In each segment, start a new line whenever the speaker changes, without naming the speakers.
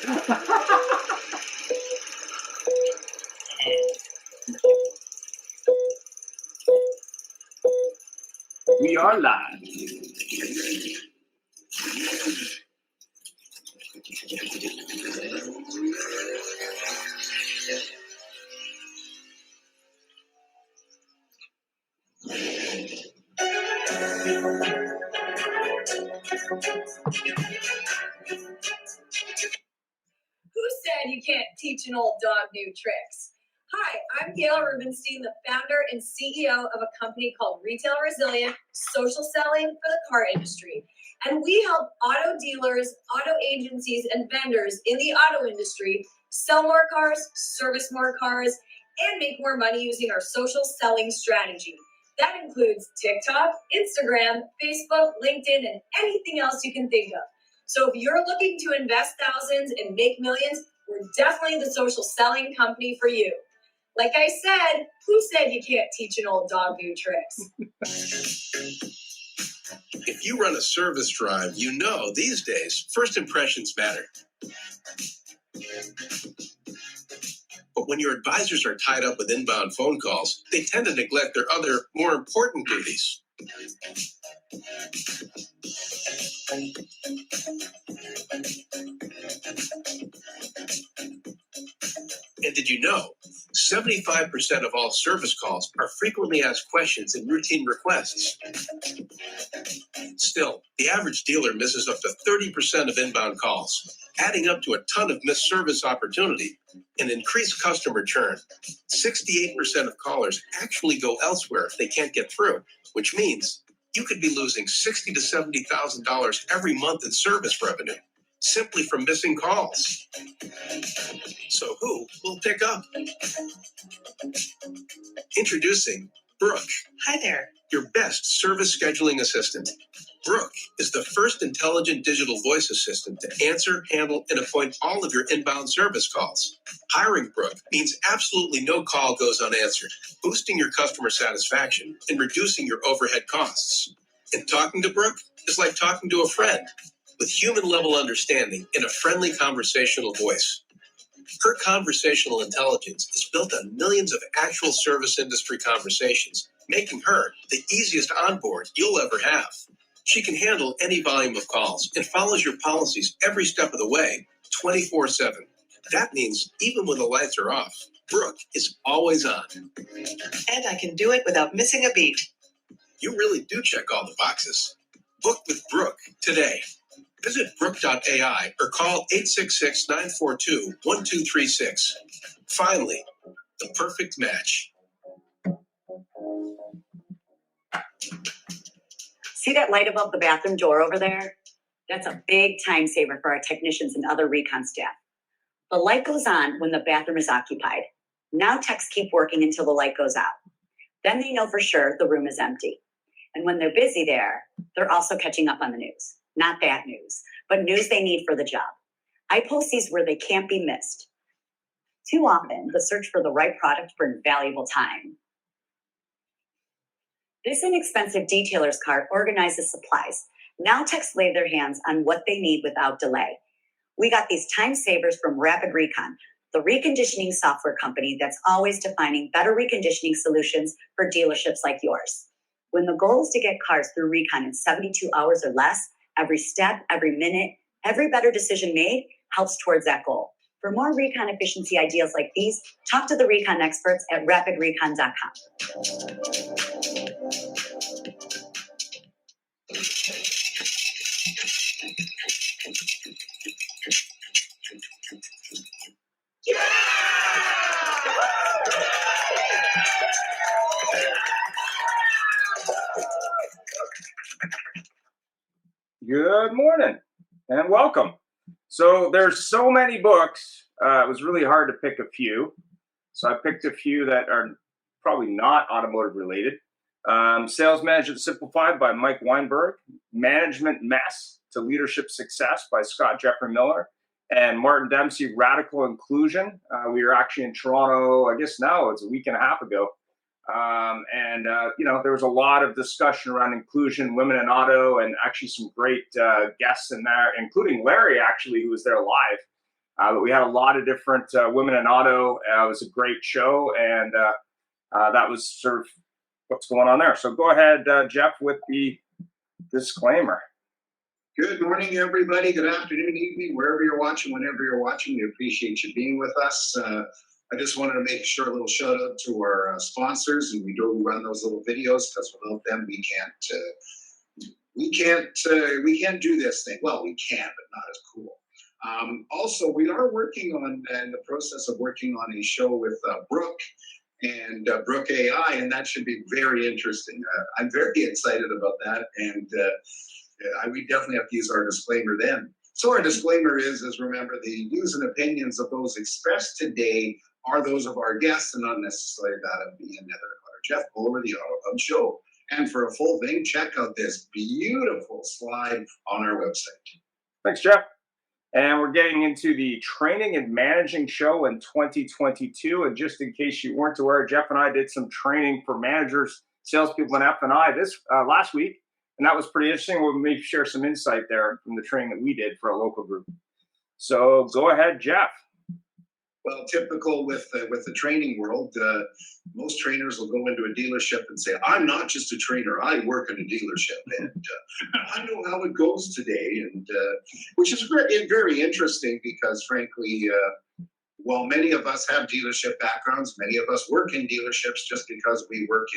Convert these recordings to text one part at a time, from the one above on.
We are live.
Who said you can't teach an old dog new tricks? Hi, I'm Gail Rubenstein, the founder and CEO of a company called Retail Resilient, social selling for the car industry. And we help auto dealers, auto agencies, and vendors in the auto industry sell more cars, service more cars, and make more money using our social selling strategy. That includes TikTok, Instagram, Facebook, LinkedIn, and anything else you can think of. So if you're looking to invest thousands and make millions, we're definitely the social selling company for you. Like I said, who said you can't teach an old dog new tricks?
If you run a service drive, you know these days, first impressions matter. But when your advisors are tied up with inbound phone calls, they tend to neglect their other, more important duties. And did you know 75% of all service calls are frequently asked questions and routine requests? Still, the average dealer misses up to 30% of inbound calls, adding up to a ton of missed service opportunity and increased customer churn. 68% of callers actually go elsewhere if they can't get through, which means you could be losing $60,000 to $70,000 every month in service revenue simply from missing calls. So who will pick up? Introducing Brooke.
Hi there.
Your best service scheduling assistant. Brooke is the first intelligent digital voice assistant to answer, handle, and appoint all of your inbound service calls. Hiring Brooke means absolutely no call goes unanswered, boosting your customer satisfaction and reducing your overhead costs. And talking to Brooke is like talking to a friend with human-level understanding and a friendly conversational voice. Her conversational intelligence is built on millions of actual service industry conversations, making her the easiest onboard you'll ever have. She can handle any volume of calls and follows your policies every step of the way, 24/7. That means even when the lights are off, Brooke is always on.
And I can do it without missing a beat.
You really do check all the boxes. Book with Brooke today. Visit Brooke.ai or call 866-942-1236. Finally, the perfect match.
See that light above the bathroom door over there? That's a big time saver for our technicians and other recon staff. The light goes on when the bathroom is occupied. Now techs keep working until the light goes out. Then they know for sure the room is empty. And when they're busy there, they're also catching up on the news. Not bad news, but news they need for the job. I post these where they can't be missed. Too often, the search for the right product brings valuable time. This inexpensive detailer's cart organizes supplies. Now techs lay their hands on what they need without delay. We got these time savers from Rapid Recon, the reconditioning software company that's always defining better reconditioning solutions for dealerships like yours. When the goal is to get cars through recon in 72 hours or less, every step, every minute, every better decision made helps towards that goal. For more recon efficiency ideas like these, talk to the recon experts at rapidrecon.com.
Good morning and welcome. So there's so many books, it was really hard to pick a few. So I picked a few that are probably not automotive related. Sales Management Simplified by Mike Weinberg, Management Mess to Leadership Success by Scott Jeffrey Miller, and Martin Dempsey, Radical Inclusion. We were actually in Toronto, I guess now it's a week and a half ago. There was a lot of discussion around inclusion, women in auto, and actually some great guests in there, including Larry, actually, who was there live. But we had a lot of different women in auto. It was a great show, and that was sort of what's going on there. So go ahead, Jeff, with the disclaimer.
Good morning, everybody. Good afternoon, evening, wherever you're watching, whenever you're watching. We appreciate you being with us. I just wanted to make a short little shout out to our sponsors, and we do run those little videos because without them, we can't do this thing. Well, we can, but not as cool. Also, we are working on, in the process of working on a show with Brooke and Brooke AI, and that should be very interesting. I'm very excited about that, and we definitely have to use our disclaimer then. So our disclaimer is remember, the views and opinions of those expressed today are those of our guests and not necessarily that of me and Heather or Jeff Buller, the AutoHub show. And for a full thing, check out this beautiful slide on our website.
Thanks, Jeff. And we're getting into the training and managing show in 2022. And just in case you weren't aware, Jeff and I did some training for managers, salespeople, and F&I this last week. And that was pretty interesting. We'll maybe share some insight there from the training that we did for a local group. So go ahead, Jeff.
Well, typical with the training world, most trainers will go into a dealership and say, I'm not just a trainer, I work in a dealership, and I know how it goes today, and which is very, very interesting because, frankly, while many of us have dealership backgrounds, many of us work in dealerships just because we work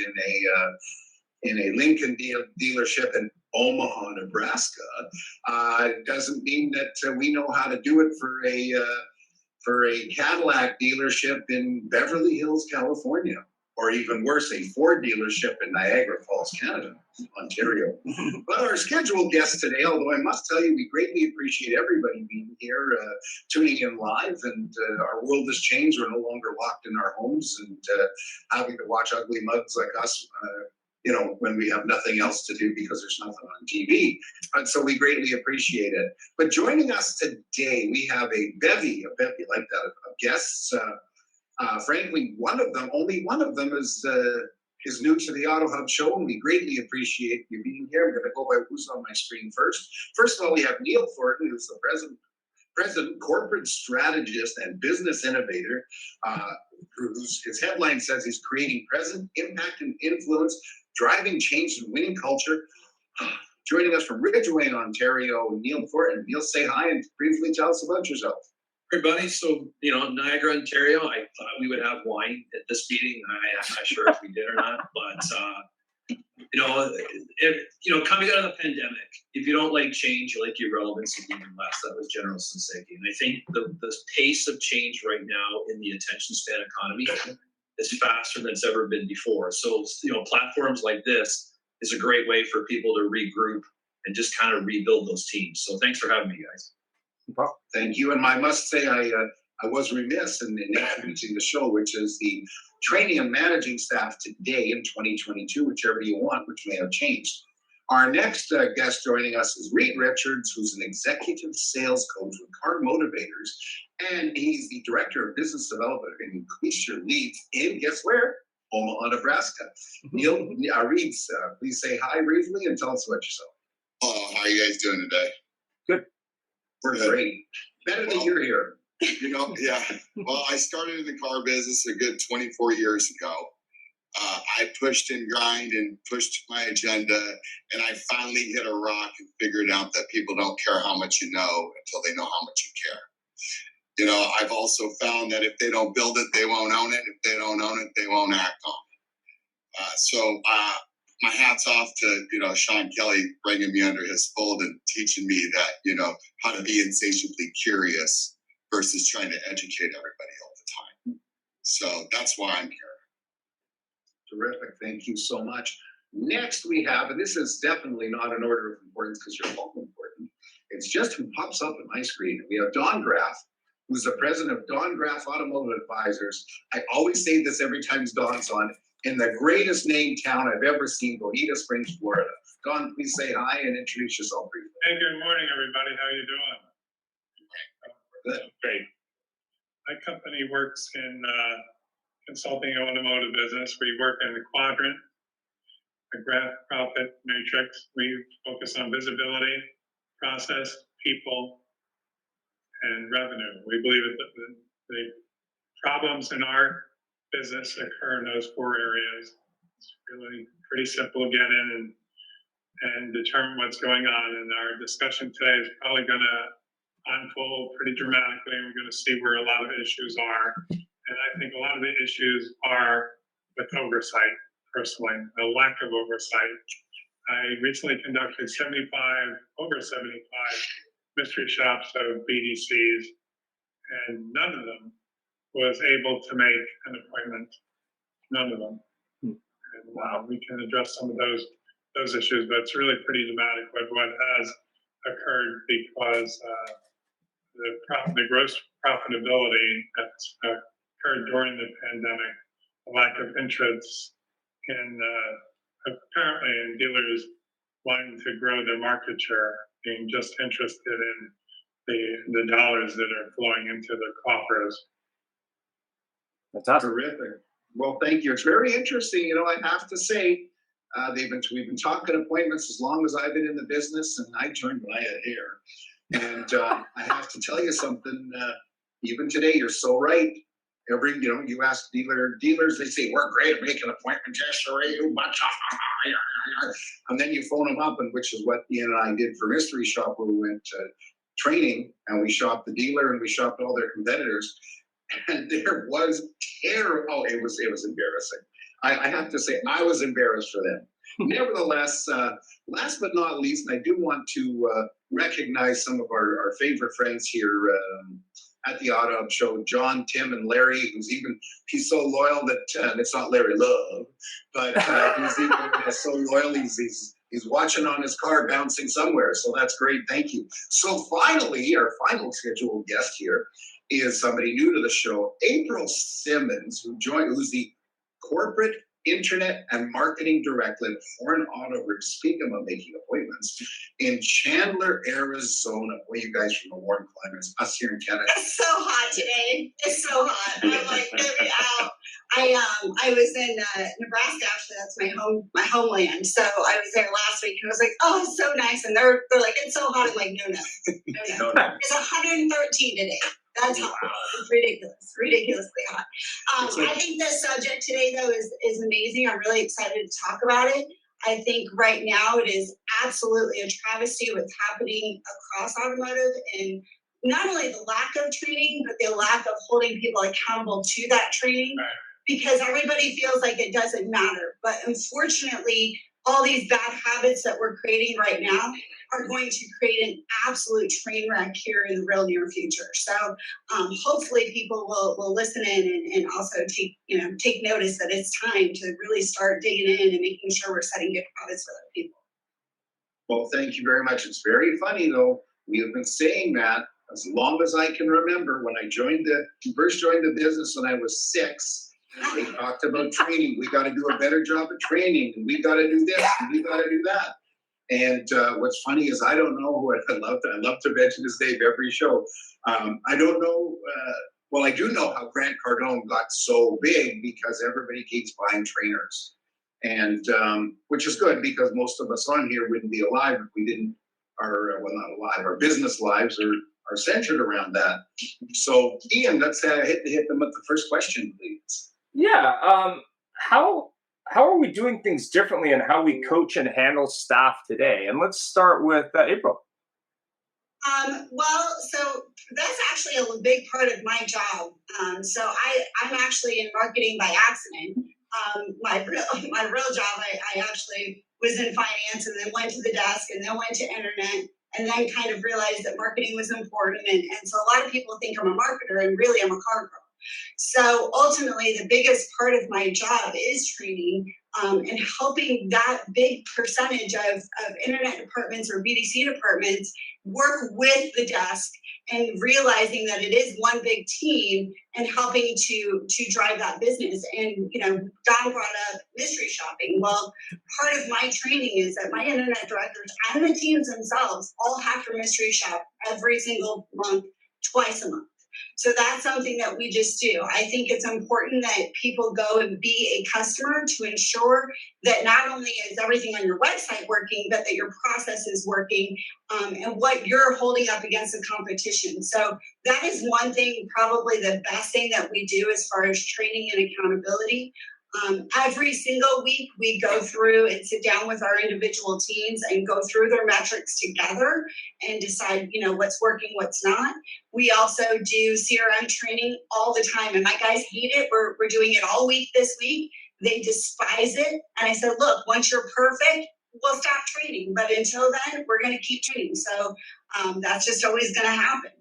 in a Lincoln dealership in Omaha, Nebraska, doesn't mean that we know how to do it for a Cadillac dealership in Beverly Hills, California, or even worse, a Ford dealership in Niagara Falls, Canada, Ontario. But our scheduled guest today, although I must tell you, we greatly appreciate everybody being here, tuning in live, and our world has changed. We're no longer locked in our homes and having to watch ugly mugs like us when we have nothing else to do because there's nothing on TV. And so we greatly appreciate it. But joining us today, we have a bevy like that, of guests. Frankly, only one of them is new to the AutoHub show, and we greatly appreciate you being here. I'm going to go by who's on my screen first. First of all, we have Neil Thornton, who's the president, corporate strategist, and business innovator, his headline says he's creating present impact and influence, driving change and winning culture. Joining us from Ridgeway in Ontario, Neil Thornton. Neil, say hi and briefly tell us about yourself.
Everybody, so Niagara, Ontario. I thought we would have wine at this meeting. I'm not sure if we did or not, but coming out of the pandemic, if you don't like change, you like irrelevancy even less. That was General Senseki. And I think the pace of change right now in the attention span economy is faster than it's ever been before. So, platforms like this is a great way for people to regroup and just kind of rebuild those teams. So thanks for having me, guys.
Thank you. And I must say, I was remiss in introducing the show, which is the training and managing staff today in 2022, whichever you want, which may have changed. Our next guest joining us is Reed Richards, who's an executive sales coach with Car Motivators, and he's the director of business development and Increase Your Leads in, guess where? Omaha, Nebraska. Neil, Reed, please say hi briefly and tell us about yourself.
Oh, how are you guys doing today?
Good.
We're great. Better that you're here.
Yeah. Well, I started in the car business a good 24 years ago. I pushed and grind and pushed my agenda, and I finally hit a rock and figured out that people don't care how much you know until they know how much you care. I've also found that if they don't build it, they won't own it. If they don't own it, they won't act on it. So my hat's off to, Sean Kelly bringing me under his fold and teaching me that, how to be insatiably curious versus trying to educate everybody all the time. So that's why I'm here.
Terrific. Thank you so much. Next we have, and this is definitely not in order of importance because you're all important. It's just who pops up on my screen. We have Don Graff, who's the president of Don Graff Automotive Advisors. I always say this every time Don's on, in the greatest named town I've ever seen, Bonita Springs, Florida. Don, please say hi and introduce yourself briefly.
Hey, good morning, everybody. How you doing?
Good.
Great. My company works in consulting automotive business. We work in the quadrant, the graph profit matrix. We focus on visibility, process, people, and revenue. We believe that the problems in our business occur in those 4 areas. It's really pretty simple to get in and determine what's going on. And our discussion today is probably going to unfold pretty dramatically, and we're going to see where a lot of issues are. And I think a lot of the issues are with oversight, personally, a lack of oversight. I recently conducted over 75 mystery shops of BDCs, and none of them was able to make an appointment. None of them. And we can address some of those issues, but it's really pretty dramatic what has occurred because the gross profitability that's occurred during the pandemic, the lack of interest in apparently in dealers wanting to grow their market share, being just interested in the dollars that are flowing into their coffers.
That's
Terrific. Well, thank you. It's very interesting. You know, I have to say, we've been talking appointments as long as I've been in the business, and I joined when I had hair. And I have to tell you something. Even today, you're so right. You ask dealers, they say we're great at making appointments. Yes, sir, you bunch of. And then you phone them up, and which is what Ian and I did for Mystery Shop, where we went to training and we shopped the dealer and we shopped all their competitors. And there was terror. Oh, it was embarrassing. I have to say, I was embarrassed for them. Nevertheless, last but not least, I do want to recognize some of our favorite friends here at the AutoHub show, John, Tim, and Larry, he's so loyal that it's not Larry Love, but he's even so loyal, he's watching on his car bouncing somewhere. So that's great. Thank you. So finally, our final scheduled guest here is somebody new to the show, April Simmons, who's the Corporate Internet and Marketing Director at Foreign Auto Group, speaking of making appointments, in Chandler, Arizona. Boy, you guys from the warm climates, us here in Canada.
It's so hot today. It's so hot. I'm like, get me out. I was in Nebraska, actually. That's my homeland. So I was there last week, and I was like, oh, it's so nice. And they're like, it's so hot. I'm like, no. It's 113 today. That's hot. It's ridiculously hot. I think the subject today, though, is amazing. I'm really excited to talk about it. I think right now it is absolutely a travesty what's happening across automotive, and not only the lack of training, but the lack of holding people accountable to that training, because everybody feels like it doesn't matter. But unfortunately, all these bad habits that we're creating right now are going to create an absolute train wreck here in the real near future. So hopefully people will listen in and also take notice that it's time to really start digging in and making sure we're setting good habits for other people.
Well, thank you very much. It's very funny though. We have been saying that as long as I can remember. When I first joined the business when I was 6, they talked about training. We got to do a better job of training, and we got to do this, and we got to do that. And what's funny is I don't know who I love to mention his name every show. I don't know. Well, I do know how Grant Cardone got so big because everybody keeps buying trainers, and which is good because most of us on here wouldn't be alive if we didn't. Not alive. Our business lives are centered around that. So, Ian, let's hit them with the first question, please.
Yeah. How are we doing things differently in how we coach and handle staff today? And let's start with April.
Well, so that's actually a big part of my job. So I'm actually in marketing by accident. My real job, I actually was in finance and then went to the desk and then went to internet and then kind of realized that marketing was important. And so a lot of people think I'm a marketer, and really I'm a car girl. So ultimately, the biggest part of my job is training and helping that big percentage of internet departments or BDC departments work with the desk and realizing that it is one big team and helping to drive that business. And, Don brought up mystery shopping. Well, part of my training is that my internet directors and the teams themselves all have to mystery shop every single month, twice a month. So that's something that we just do. I think it's important that people go and be a customer to ensure that not only is everything on your website working, but that your process is working, and what you're holding up against the competition. So that is one thing, probably the best thing that we do as far as training and accountability. Every single week, we go through and sit down with our individual teams and go through their metrics together and decide, what's working, what's not. We also do CRM training all the time, and my guys hate it. We're doing it all week this week. They despise it. And I said, look, once you're perfect, we'll stop training. But until then, we're going to keep training. So that's just always going to happen.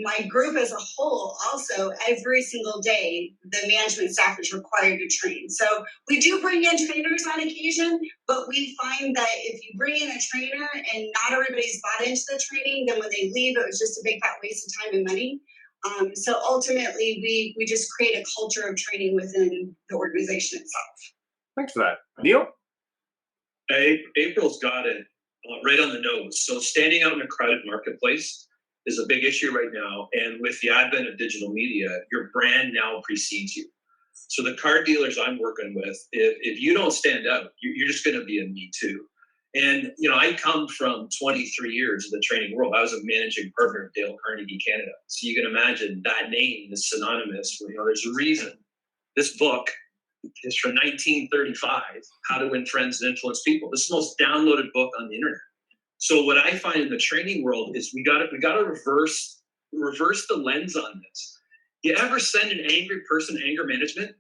My group as a whole, also, every single day, the management staff is required to train. So we do bring in trainers on occasion, but we find that if you bring in a trainer and not everybody's bought into the training, then when they leave, it was just a big fat waste of time and money. So ultimately, we just create a culture of training within the organization itself.
Thanks for that. Neil?
April's got it right on the nose. So standing out in a crowded marketplace is a big issue right now. And with the advent of digital media, your brand now precedes you. So the car dealers I'm working with, if you don't stand out, you're just going to be a me too. And, I come from 23 years of the training world. I was a managing partner of Dale Carnegie Canada. So you can imagine that name is synonymous with, there's a reason. This book is from 1935, How to Win Friends and Influence People. This is the most downloaded book on the internet. So what I find in the training world is we got to reverse the lens on this. You ever send an angry person anger management?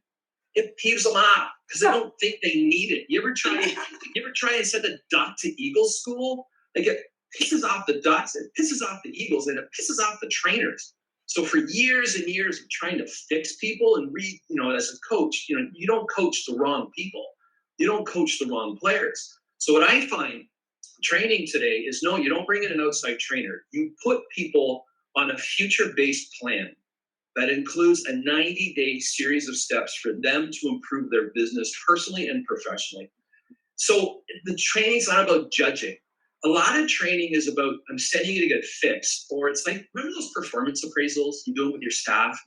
It peeves them off because they don't think they need it. You ever try and send a duck to eagle school? Like it pisses off the ducks, it pisses off the eagles, and it pisses off the trainers. So for years and years of trying to fix people and as a coach, you don't coach the wrong people. You don't coach the wrong players. So what I find training today is no, you don't bring in an outside trainer. You put people on a future-based plan that includes a 90-day series of steps for them to improve their business personally and professionally. So the training's not about judging. A lot of training is about, I'm sending you to get fixed, or it's like, remember those performance appraisals you do them with your staff?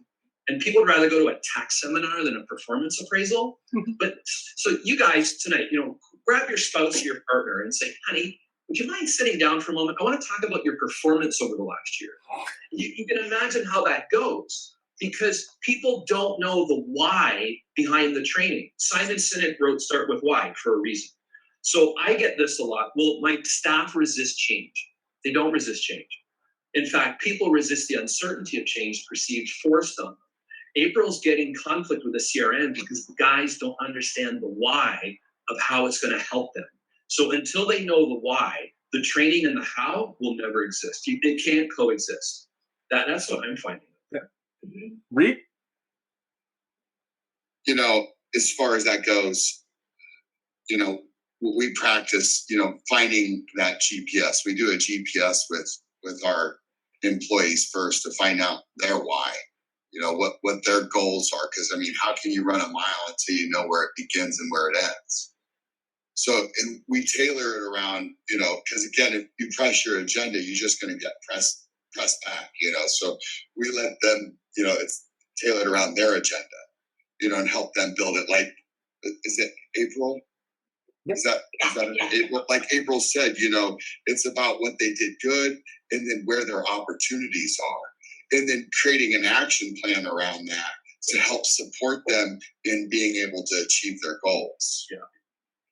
And people would rather go to a tax seminar than a performance appraisal. But so you guys tonight, grab your spouse or your partner and say, honey, would you mind sitting down for a moment? I want to talk about your performance over the last year. You can imagine how that goes because people don't know the why behind the training. Simon Sinek wrote Start With Why for a reason. So I get this a lot. Well, my staff resist change. They don't resist change. In fact, people resist the uncertainty of change perceived forced on them. April's getting conflict with the CRM because the guys don't understand the why of how it's going to help them. So until they know the why, the training and the how will never exist. They can't coexist. That's what I'm finding.
Yeah. Reed?
As far as that goes, we practice, finding that GPS. We do a GPS with our employees first to find out their why, what their goals are. Because, how can you run a mile until you know where it begins and where it ends? So, and we tailor it around, because again, if you press your agenda, you're just going to get pressed back, So we let them, it's tailored around their agenda, and help them build it. Like, is it April?
Yep.
Is that April? Like April said, it's about what they did good and then where their opportunities are, and then creating an action plan around that to help support them in being able to achieve their goals.
Yeah.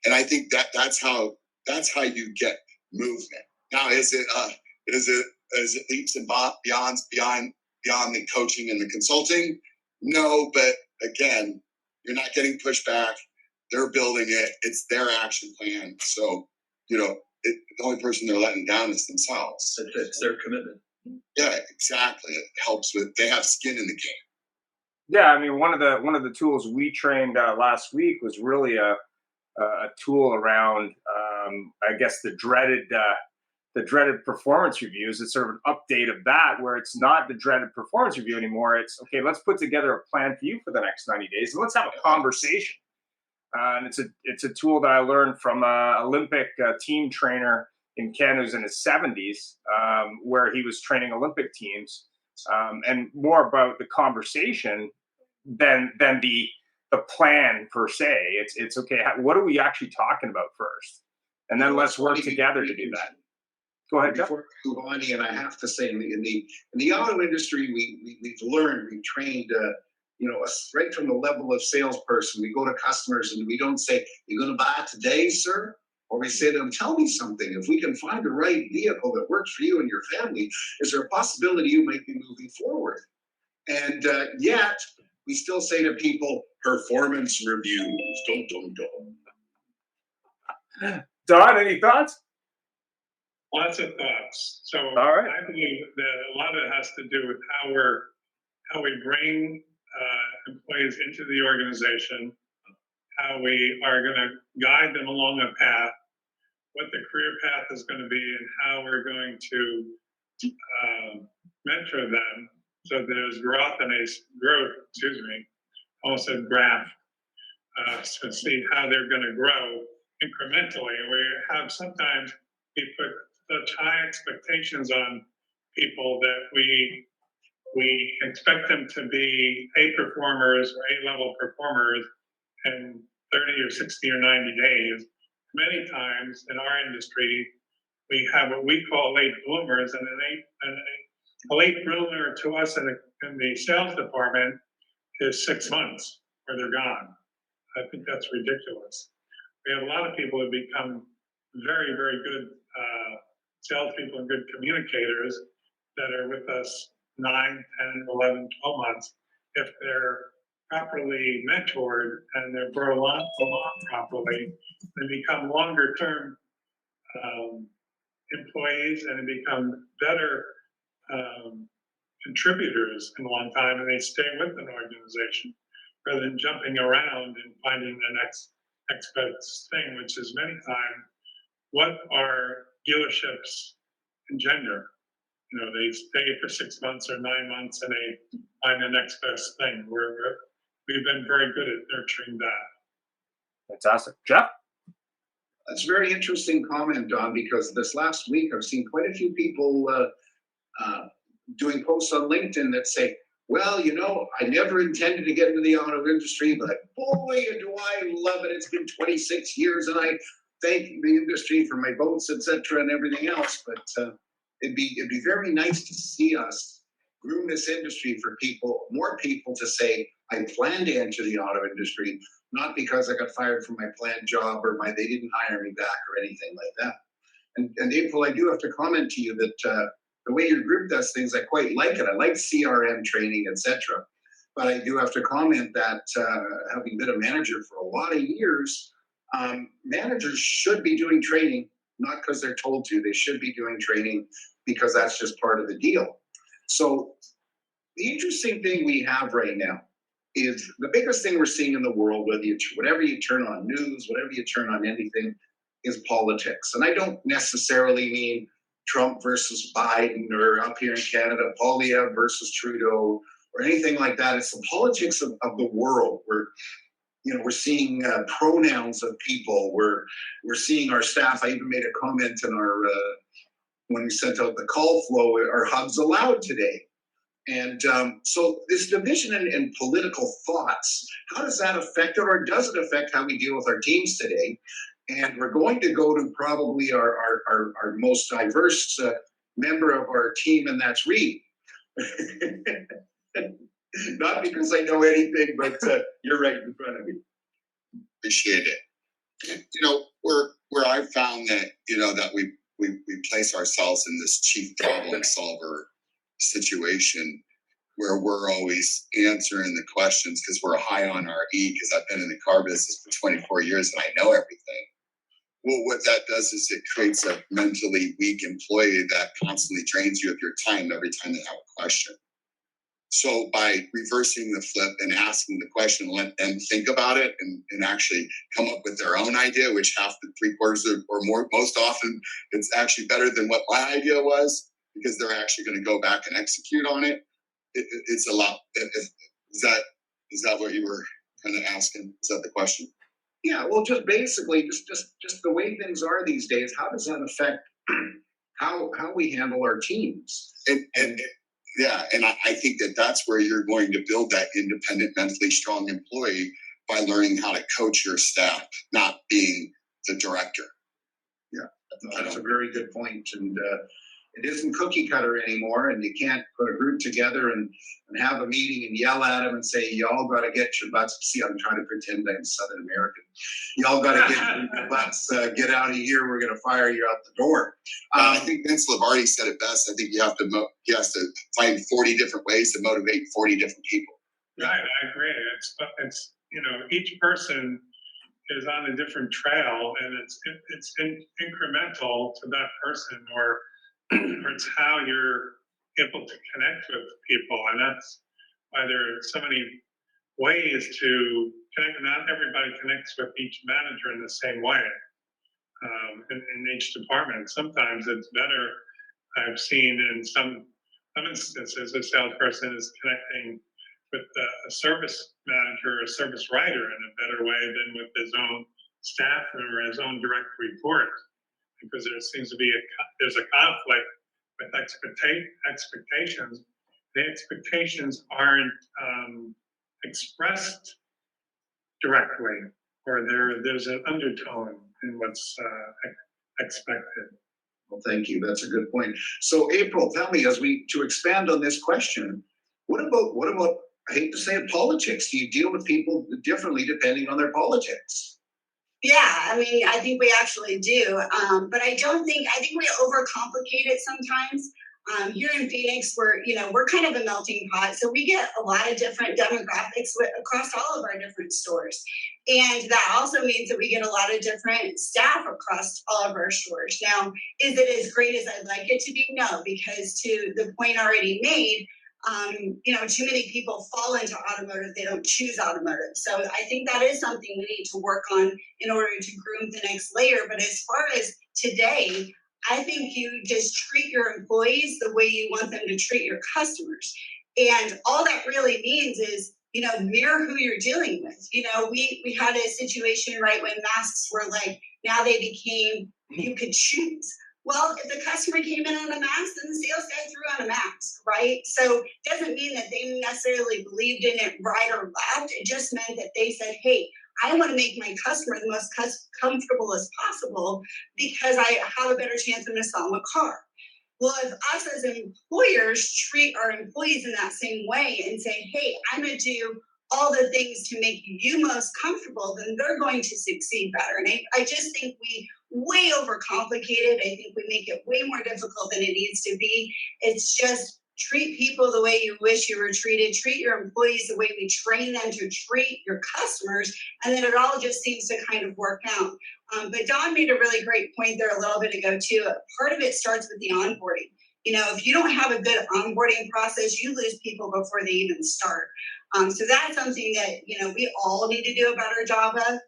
And I think that's how you get movement. Now, is it leaps and beyond the coaching and the consulting? No, but again, you're not getting pushback. They're building it. It's their action plan. So, the only person they're letting down is themselves.
It's their commitment.
Yeah, exactly. It helps they have skin in the game.
Yeah, one of the tools we trained last week was really a tool around, I guess, the dreaded performance reviews. It's sort of an update of that, where it's not the dreaded performance review anymore. It's, okay, let's put together a plan for you for the next 90 days, and let's have a conversation. And it's a tool that I learned from an Olympic team trainer in Canada who's in his 70s, where he was training Olympic teams. and more about the conversation than the plan per se. It's okay. What are we actually talking about first? And then let's work together to do that. Go ahead, Jeff.
Before we move on, and I have to say, in the auto industry, we've learned, we've trained, us right from the level of salesperson. We go to customers and we don't say, "You're going to buy it today, sir," or we say to them, "Tell me something. If we can find the right vehicle that works for you and your family, is there a possibility you might be moving forward?" And yet, we still say to people, "Performance reviews." Don't.
Don, any thoughts?
Lots of thoughts. So
All right.
I believe that a lot of it has to do with how we bring employees into the organization, how we are going to guide them along a path, what the career path is going to be, and how we're going to mentor them so there's growth, almost said graft, to see how they're going to grow incrementally. We have sometimes we put such high expectations on people that we expect them to be A performers or A-level performers in 30 or 60 or 90 days. Many times in our industry, we have what we call late bloomers, and a late bloomer to us in the sales department is 6 months where they're gone. I think that's ridiculous. We have a lot of people who become very, very good salespeople and good communicators that are with us 9, 10, 11, 12 months. If they're properly mentored and they grow along properly, they become longer term employees and they become better contributors in a long time, and they stay with an organization rather than jumping around and finding the next best thing, which is many times what our dealerships engender. They stay for 6 months or 9 months and they find the next best thing. We've been very good at nurturing that.
Fantastic. Jeff?
That's a very interesting comment, Don, because this last week I've seen quite a few people doing posts on LinkedIn that say, "Well, I never intended to get into the auto industry, but boy, do I love it. It's been 26 years and I thank the industry for my boats, etc., and everything else." But it'd be very nice to see us groom this industry for more people to say, "I plan to enter the auto industry, not because I got fired from my planned job or they didn't hire me back or anything like that." And April, I do have to comment to you that the way your group does things, I quite like it. I like CRM training, etc. But I do have to comment that having been a manager for a lot of years, managers should be doing training, not because they're told to. They should be doing training because that's just part of the deal. So the interesting thing we have right now is the biggest thing we're seeing in the world, whatever you turn on news, whatever you turn on anything, is politics. And I don't necessarily mean Trump versus Biden, or up here in Canada, Poilievre versus Trudeau, or anything like that. It's the politics of the world. We're seeing pronouns of people. We're seeing our staff. I even made a comment in our when we sent out the call flow. Our hubs allowed today, and so this division in political thoughts. How does that affect, or does it affect how we deal with our teams today? And we're going to go to probably our most diverse member of our team, and that's Reed. Not because I know anything, but you're right in front of me.
Appreciate it. Where I found that that we place ourselves in this chief problem solver situation, where we're always answering the questions because we're high on our E. Because I've been in the car business for 24 years and I know everything. Well, what that does is it creates a mentally weak employee that constantly drains you of your time every time they have a question. So by reversing the flip and asking the question, let them think about it and actually come up with their own idea, which half the 3/4 or more, most often, it's actually better than what my idea was, because they're actually going to go back and execute on it. It's a lot. Is that what you were kind of asking? Is that the question?
Yeah, well, just basically, just the way things are these days. How does that affect how we handle our teams?
And Yeah, and I think that that's where you're going to build that independent, mentally strong employee by learning how to coach your staff, not being the director.
Yeah, that's a very good point. And it isn't cookie cutter anymore, and you can't put a group together and have a meeting and yell at them and say, y'all got to get your butts. See, I'm trying to pretend I'm Southern American. Y'all got to get your butts, get out of here. We're going to fire you out the door.
I think Vince Lombardi said it best. I think he has to find 40 different ways to motivate 40 different people.
Right, I agree. It's each person is on a different trail, and it's incremental to that person, or it's how you're able to connect with people, and that's why there are so many ways to connect. Not everybody connects with each manager in the same way in each department. Sometimes it's better. I've seen in some instances a salesperson is connecting with a service manager or a service writer in a better way than with his own staff or his own direct report, because there seems to be there's a conflict with expectations. The expectations aren't expressed directly, or there's an undertone in what's expected.
Well, thank you. That's a good point. So, April, tell me, to expand on this question, what about, I hate to say it, politics? Do you deal with people differently depending on their politics?
Yeah, I mean, I think we actually do. But I think we overcomplicate it sometimes. Here in Phoenix, we're kind of a melting pot. So we get a lot of different demographics across all of our different stores. And that also means that we get a lot of different staff across all of our stores. Now, is it as great as I'd like it to be? No, because to the point already made, too many people fall into automotive. They don't choose automotive. So I think that is something we need to work on in order to groom the next layer. But as far as today, I think you just treat your employees the way you want them to treat your customers. And all that really means is, mirror who you're dealing with. We had a situation, right, when masks were now they became, you could choose. Well, if the customer came in on a mask, then the sales guy threw on a mask, right? So it doesn't mean that they necessarily believed in it right or left. It just meant that they said, hey, I want to make my customer the most comfortable as possible because I have a better chance of them to sell them a car. Well, if us as employers treat our employees in that same way and say, hey, I'm going to do all the things to make you most comfortable, then they're going to succeed better. And I just think we way overcomplicated. I think we make it way more difficult than it needs to be. It's just treat people the way you wish you were treated, treat your employees the way we train them to treat your customers, and then it all just seems to kind of work out. But Don made a really great point there a little bit ago too. Part of it starts with the onboarding. If you don't have a good onboarding process, you lose people before they even start. So that's something that, we all need to do a better job of.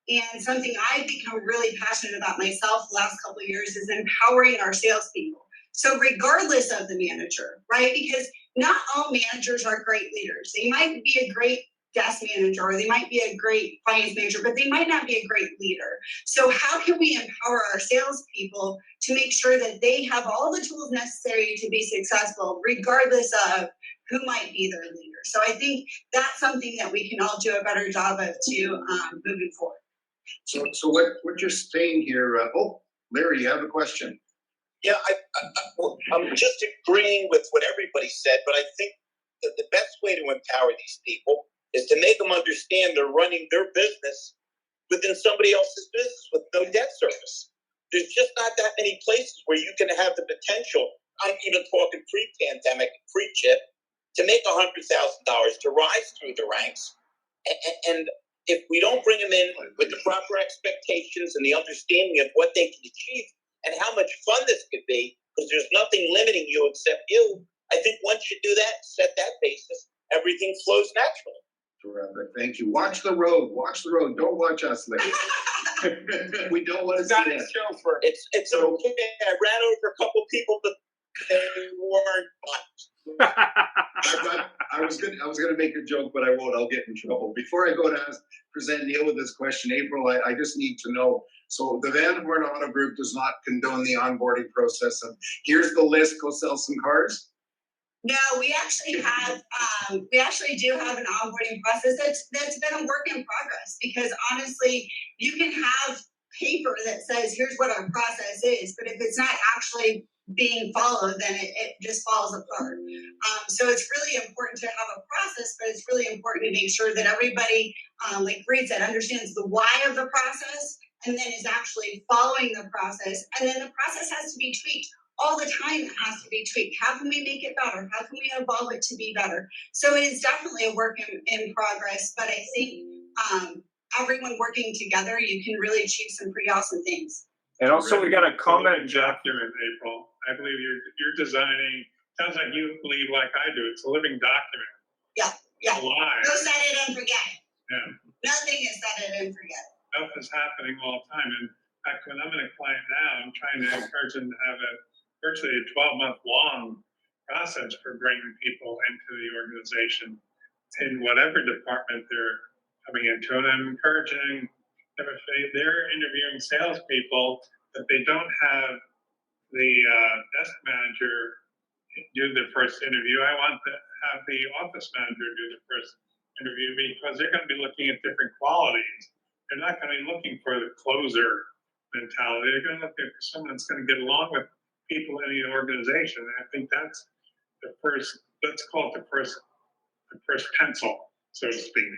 And something I've become really passionate about myself the last couple of years is empowering our salespeople. So regardless of the manager, right? Because not all managers are great leaders. They might be a great desk manager, or they might be a great finance manager, but they might not be a great leader. So how can we empower our salespeople to make sure that they have all the tools necessary to be successful, regardless of who might be their leader? So I think that's something that we can all do a better job of too, moving forward.
So what you're saying here, Larry, you have a question.
Yeah, I'm just agreeing with what everybody said, but I think that the best way to empower these people is to make them understand they're running their business within somebody else's business with no debt service. There's just not that many places where you can have the potential, I'm even talking pre-pandemic, pre-chip, to make $100,000 to rise through the ranks. And if we don't bring them in with the proper expectations and the understanding of what they can achieve and how much fun this could be, because there's nothing limiting you except you, I think once you do that, set that basis, everything flows naturally.
Terrific. Thank you. Watch the road. Watch the road. Don't watch us, Larry. We don't want to see that.
Chauffeur. It's so, okay. I ran over a couple people, but they weren't.
I was going to make a joke, but I won't. I'll get in trouble. Before I go to present Neil with this question, April, I just need to know. So the Van Horn Auto Group does not condone the onboarding process of here's the list, go sell some cars?
No, we actually do have an onboarding process that's been a work in progress, because honestly, you can have paper that says here's what our process is, but if it's not actually being followed, then it just falls apart. So it's really important to have a process, but it's really important to make sure that everybody, like Reed said, understands the why of the process and then is actually following the process. And then the process has to be tweaked. All the time it has to be tweaked. How can we make it better? How can we evolve it to be better? So it is definitely a work in progress, but I think everyone working together, you can really achieve some pretty awesome things.
And also, we got a comment, Jeff.
Document, April. I believe you're designing. Sounds like you believe like I do. It's a living document.
Yeah.
Alive.
Go set it and forget it.
Yeah.
Nothing is set it and forget it.
Stuff is happening all the time. And in fact, when I'm in a client now, I'm trying to encourage them to have virtually a 12-month long process for bringing people into the organization in whatever department they're coming into. And I'm encouraging them, if they're interviewing salespeople, that they don't have the desk manager do the first interview. I want to have the office manager do the first interview, because they're going to be looking at different qualities. They're not going to be looking for the closer mentality. They're going to look for someone that's going to get along with people in the organization. And I think that's the first, let's call it the first pencil, so to speak.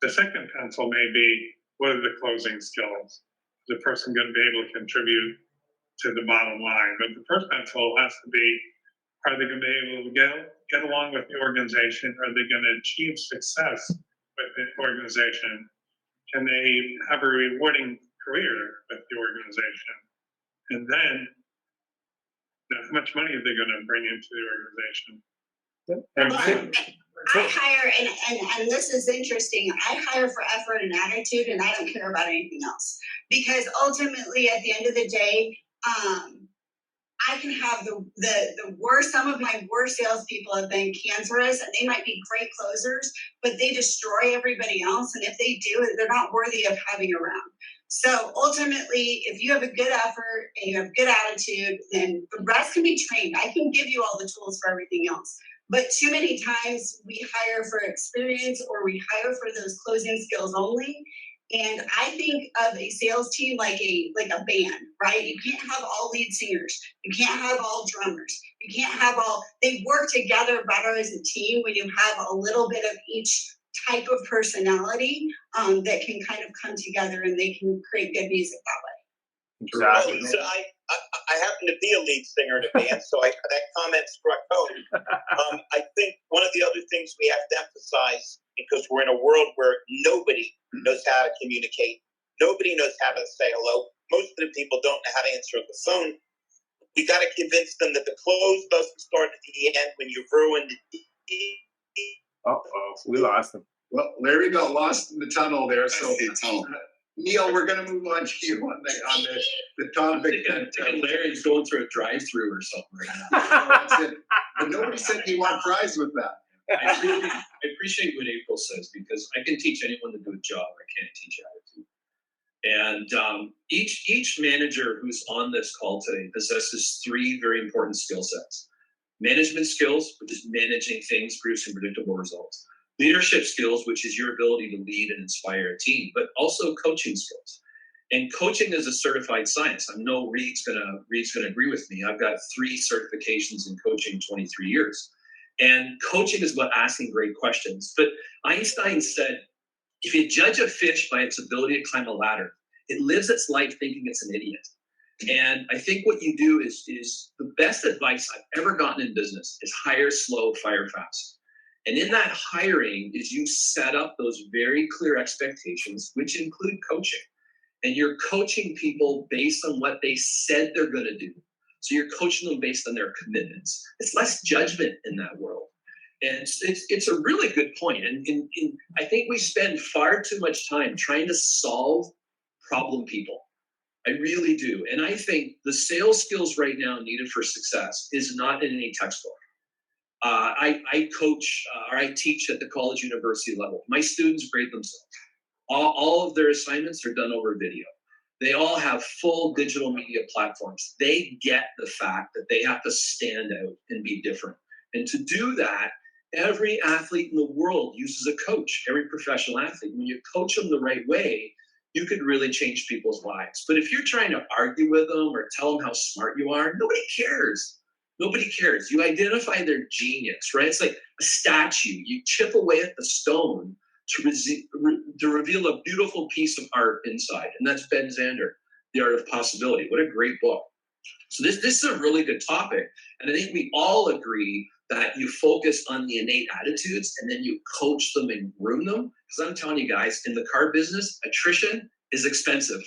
The second pencil may be, what are the closing skills? Is the person going to be able to contribute to the bottom line? But the first pencil has to be, are they going to be able to get along with the organization? Are they going to achieve success with the organization? Can they have a rewarding career with the organization? And then, how much money are they going to bring into the organization?
I hire, and this is interesting, I hire for effort and attitude, and I don't care about anything else. Because ultimately, at the end of the day, I can have the worst, some of my worst salespeople have been cancerous, and they might be great closers, but they destroy everybody else. And if they do, they're not worthy of having around. So ultimately, if you have a good effort and you have good attitude, then the rest can be trained. I can give you all the tools for everything else. But too many times we hire for experience, or we hire for those closing skills only. And I think of a sales team like a band, right? You can't have all lead singers. You can't have all drummers. You can't have all, they work together better as a team when you have a little bit of each type of personality that can kind of come together, and they can create good music that way.
Exactly.
So I happen to be a lead singer in a band, so that comment struck home. I think one of the other things we have to emphasize, because we're in a world where nobody knows how to communicate, nobody knows how to say hello, most of the people don't know how to answer the phone. We got to convince them that the close doesn't start at the end when you've ruined the
we lost him.
Well, there we go, lost in the tunnel there. So Neil, we're going to move on to you on the topic.
Larry's going through a drive-through or something right now.
But nobody said you want fries with that.
I appreciate what April says, because I can teach anyone to do a job. I can't teach attitude. And each manager who's on this call today possesses three very important skill sets. Management skills, which is managing things, producing predictable results. Leadership skills, which is your ability to lead and inspire a team, but also coaching skills. And coaching is a certified science. I know Reed's gonna agree with me. I've got 3 certifications in coaching, 23 years. And coaching is about asking great questions. But Einstein said, if you judge a fish by its ability to climb a ladder, it lives its life thinking it's an idiot. And I think what you do is the best advice I've ever gotten in business is hire slow, fire fast. And in that hiring is you set up those very clear expectations, which include coaching. And you're coaching people based on what they said they're going to do. So you're coaching them based on their commitments. It's less judgment in that world. And it's a really good point. And I think we spend far too much time trying to solve problem people. I really do. And I think the sales skills right now needed for success is not in any textbook. I coach or I teach at the college university level. My students grade themselves. All of their assignments are done over video. They all have full digital media platforms. They get the fact that they have to stand out and be different. And to do that, every athlete in the world uses a coach, every professional athlete. When you coach them the right way, you could really change people's lives. But if you're trying to argue with them or tell them how smart you are, nobody cares. Nobody cares. You identify their genius, right? It's like a statue. You chip away at the stone to reveal a beautiful piece of art inside. And that's Ben Zander, The Art of Possibility. What a great book. So this is a really good topic. And I think we all agree that you focus on the innate attitudes and then you coach them and groom them. Because I'm telling you guys, in the car business, attrition is expensive.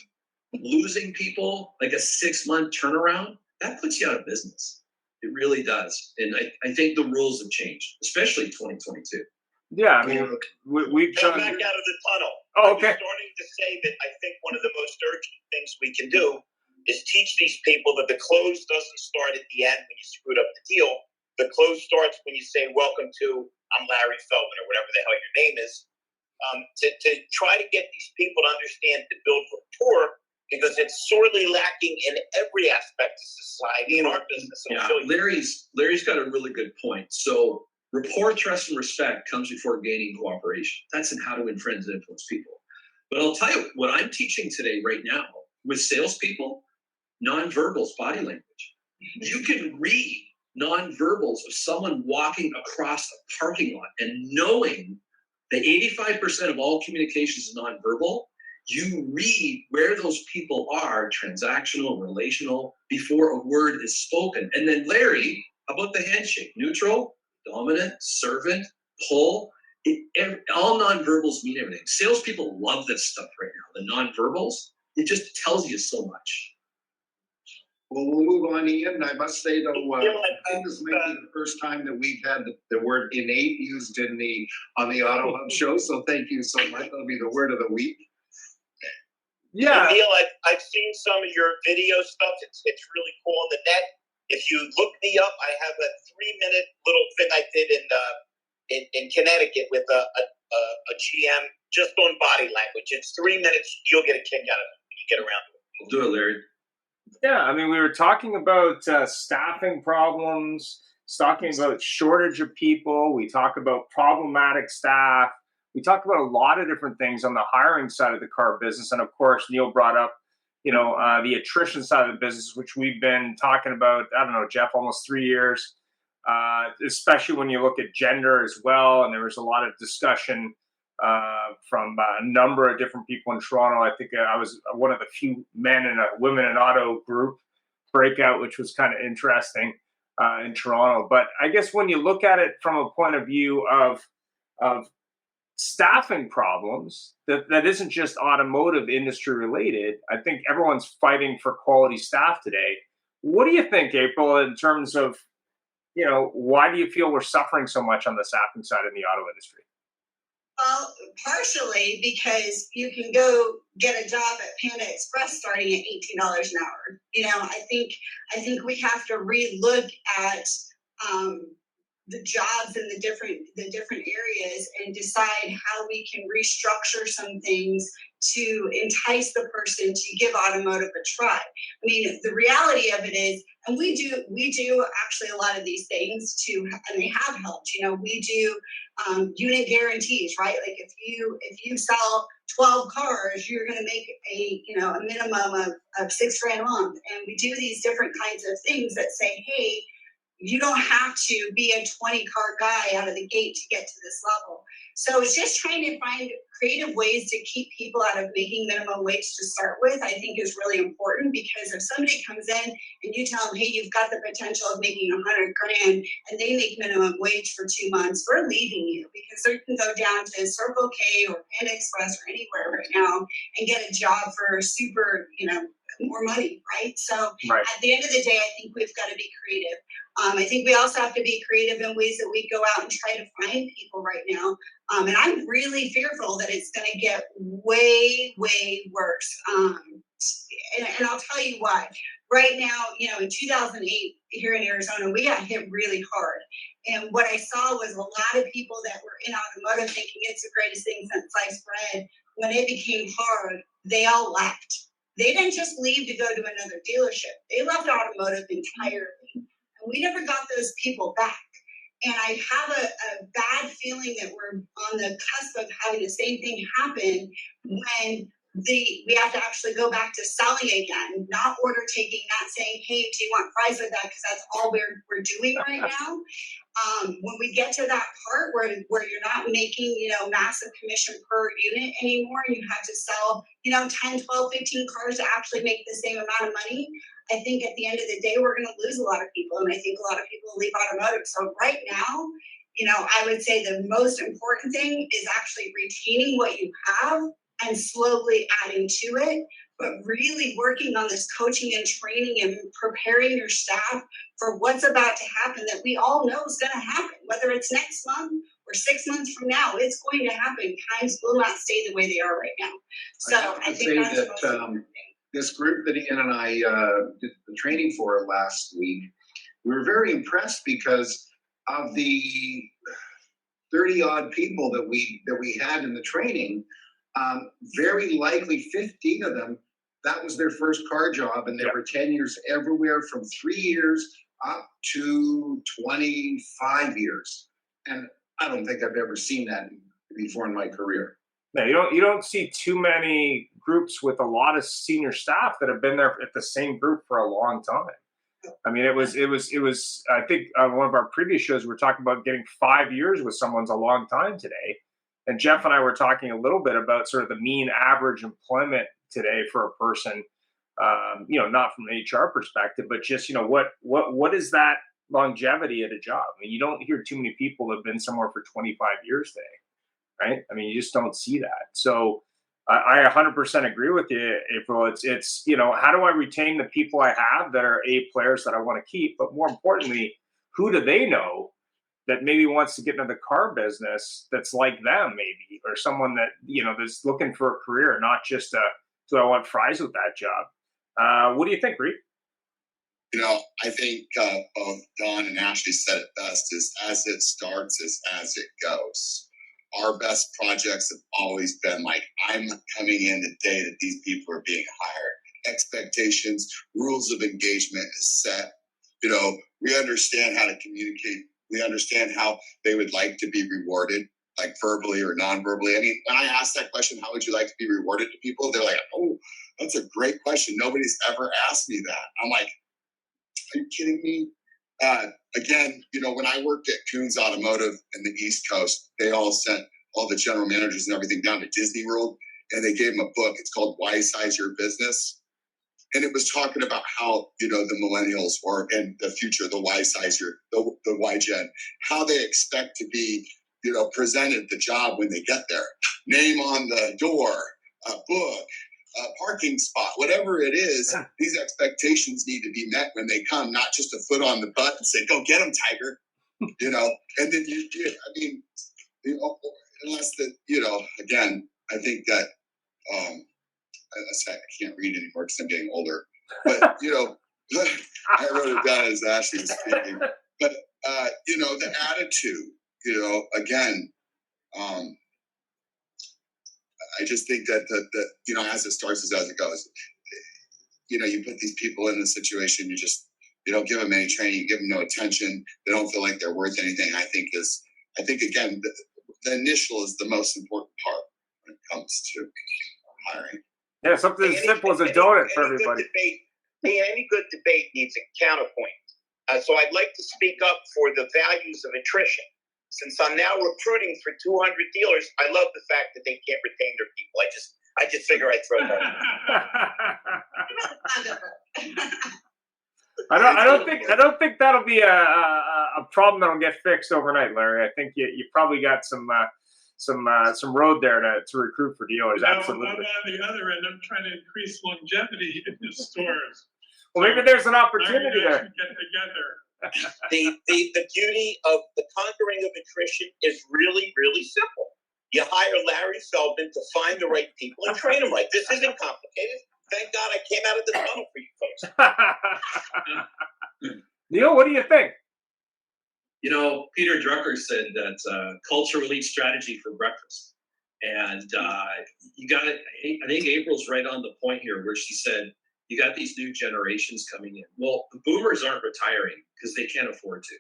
Losing people, like a 6-month turnaround, that puts you out of business. It really does. And I think the rules have changed, especially 2022.
Yeah, I mean, we've
Come
done.
back out of the tunnel.
Oh,
I was
okay.
starting to say that I think one of the most urgent things we can do is teach these people that the close doesn't start at the end when you screwed up the deal. The close starts when you say, welcome to, I'm Larry Feldman, or whatever the hell your name is. To try to get these people to understand to build rapport, because it's sorely lacking in every aspect of society in our business.
Yeah, Larry's got a really good point. So rapport, trust, and respect comes before gaining cooperation. That's in how to influence and influence people. But I'll tell you what I'm teaching today right now with salespeople, nonverbals, body language. You can read nonverbals of someone walking across a parking lot and knowing that 85% of all communications is nonverbal. You read where those people are, transactional, relational, before a word is spoken. And then Larry, how about the handshake? Neutral, dominant, servant, pull. All nonverbals mean everything. Salespeople love this stuff right now. The nonverbals, it just tells you so much.
Well, we'll move on, Ian. I must say, though, I think this may be the first time that we've had the word innate used on the AutoHub show. So thank you so much. That'll be the word of the week.
Yeah.
And Neil, I've seen some of your video stuff. It's really cool on the net. If you look me up, I have a 3-minute little thing I did in Connecticut with a GM just on body language. It's 3 minutes. You'll get a kick out of it when you get around to it.
We'll do it, Larry.
Yeah, I mean, we were talking about staffing problems, talking about shortage of people. We talk about problematic staff. We talk about a lot of different things on the hiring side of the car business. And of course, Neil brought up, the attrition side of the business, which we've been talking about, I don't know, Jeff, almost 3 years, especially when you look at gender as well. And there was a lot of discussion from a number of different people in Toronto. I think I was one of the few men in a women in auto group breakout, which was kind of interesting in Toronto. But I guess when you look at it from a point of view of staffing problems, that isn't just automotive industry related. I think everyone's fighting for quality staff today. What do you think, April, in terms of, why do you feel we're suffering so much on the staffing side in the auto industry?
Well, partially because you can go get a job at Panda Express starting at $18 an hour. I think we have to relook at the jobs in the different areas and decide how we can restructure some things to entice the person to give automotive a try. I mean, the reality of it is, and we do actually a lot of these things and they have helped. We do unit guarantees, right? Like if you sell 12 cars, you're going to make a minimum of $6,000 a month. And we do these different kinds of things that say, hey, you don't have to be a 20-car guy out of the gate to get to this level. So it's just trying to find creative ways to keep people out of making minimum wage to start with, I think is really important, because if somebody comes in and you tell them, hey, you've got the potential of making $100,000 and they make minimum wage for 2 months, we're leaving you, because they can go down to Circle K or Panda Express or anywhere right now and get a job for super, more money, right? So
Right.
At the end of the day, I think we've got to be creative. I think we also have to be creative in ways that we go out and try to find people right now. And I'm really fearful that it's going to get way, way worse. And I'll tell you why. Right now, in 2008 here in Arizona, we got hit really hard. And what I saw was a lot of people that were in automotive thinking it's the greatest thing since sliced bread. When it became hard, they all left. They didn't just leave to go to another dealership. They left automotive entirely. And we never got those people back. And I have a bad feeling that we're on the cusp of having the same thing happen when we have to actually go back to selling again, not order taking, not saying, hey, do you want fries with that? Because that's all we're doing right now. When we get to that part where you're not making, massive commission per unit anymore, and you have to sell, 10, 12, 15 cars to actually make the same amount of money, I think at the end of the day, we're going to lose a lot of people. And I think a lot of people will leave automotive. So right now, I would say the most important thing is actually retaining what you have and slowly adding to it, but really working on this coaching and training and preparing your staff for what's about to happen that we all know is going to happen, whether it's next month or 6 months from now. It's going to happen. Times will not stay the way they are right now. So I think that's the most important thing.
This group that Ian and I did the training for last week, we were very impressed because of the 30 odd people that we had in the training. Very likely 15 of them, that was their first car job, and they were 10 years everywhere from 3 years up to 25 years. And I don't think I've ever seen that before in my career.
No, you don't see too many groups with a lot of senior staff that have been there at the same group for a long time. I mean, it was. I think on one of our previous shows, we were talking about getting 5 years with someone's a long time today. And Jeff and I were talking a little bit about sort of the mean average employment today for a person, not from an HR perspective, but just, what is that longevity at a job? I mean, you don't hear too many people that have been somewhere for 25 years today, right? I mean, you just don't see that. So I 100% agree with you, April. It's how do I retain the people I have that are A players that I want to keep? But more importantly, who do they know that maybe wants to get into the car business that's like them, maybe, or someone that, that's looking for a career, not just do I want fries with that job? What do you think, Reed?
I think both Don and Ashley said it best, is as it starts is as it goes. Our best projects have always been like, I'm coming in the day that these people are being hired. Expectations, rules of engagement is set. We understand how to communicate. We understand how they would like to be rewarded, like verbally or non-verbally. I mean, when I ask that question, how would you like to be rewarded to people? They're like, oh, that's a great question. Nobody's ever asked me that. I'm like, are you kidding me? Again, when I worked at Coons Automotive in the East Coast, they all sent all the general managers and everything down to Disney World, and they gave them a book. It's called Why Size Your Business. And it was talking about how, the millennials or in the future, the Y size, the Y gen, how they expect to be, presented the job when they get there. Name on the door, a book, a parking spot, whatever it is, these expectations need to be met when they come, not just a foot on the butt and say, go get them, Tiger, and then unless again, I think that, I can't read anymore because I'm getting older, but I wrote it down as Ashley was speaking. But the attitude, again, I just think that as it starts is as it goes. You put these people in a situation, you don't give them any training, you give them no attention, they don't feel like they're worth anything. I think again, the initial is the most important part when it comes to hiring.
Yeah, something as simple as a donut for everybody.
Any good debate needs a counterpoint. So I'd like to speak up for the values of attrition. Since I'm now recruiting for 200 dealers, I love the fact that they can't retain their people. I just figure I'd throw that.
I don't think that'll be a problem that'll get fixed overnight, Larry. I think you probably got some road there to recruit for dealers. Absolutely.
I'm on the other end. I'm trying to increase longevity in the stores.
Well, maybe there's an opportunity there.
Get together.
The beauty of the conquering of attrition is really, really simple. You hire Larry Feldman to find the right people and train them right. This isn't complicated. Thank God I came out of the tunnel for you folks.
Neil, what do you think?
Peter Drucker said that culture will eat strategy for breakfast. And you got it. I think April's right on the point here where she said, you got these new generations coming in. Well, the boomers aren't retiring because they can't afford to.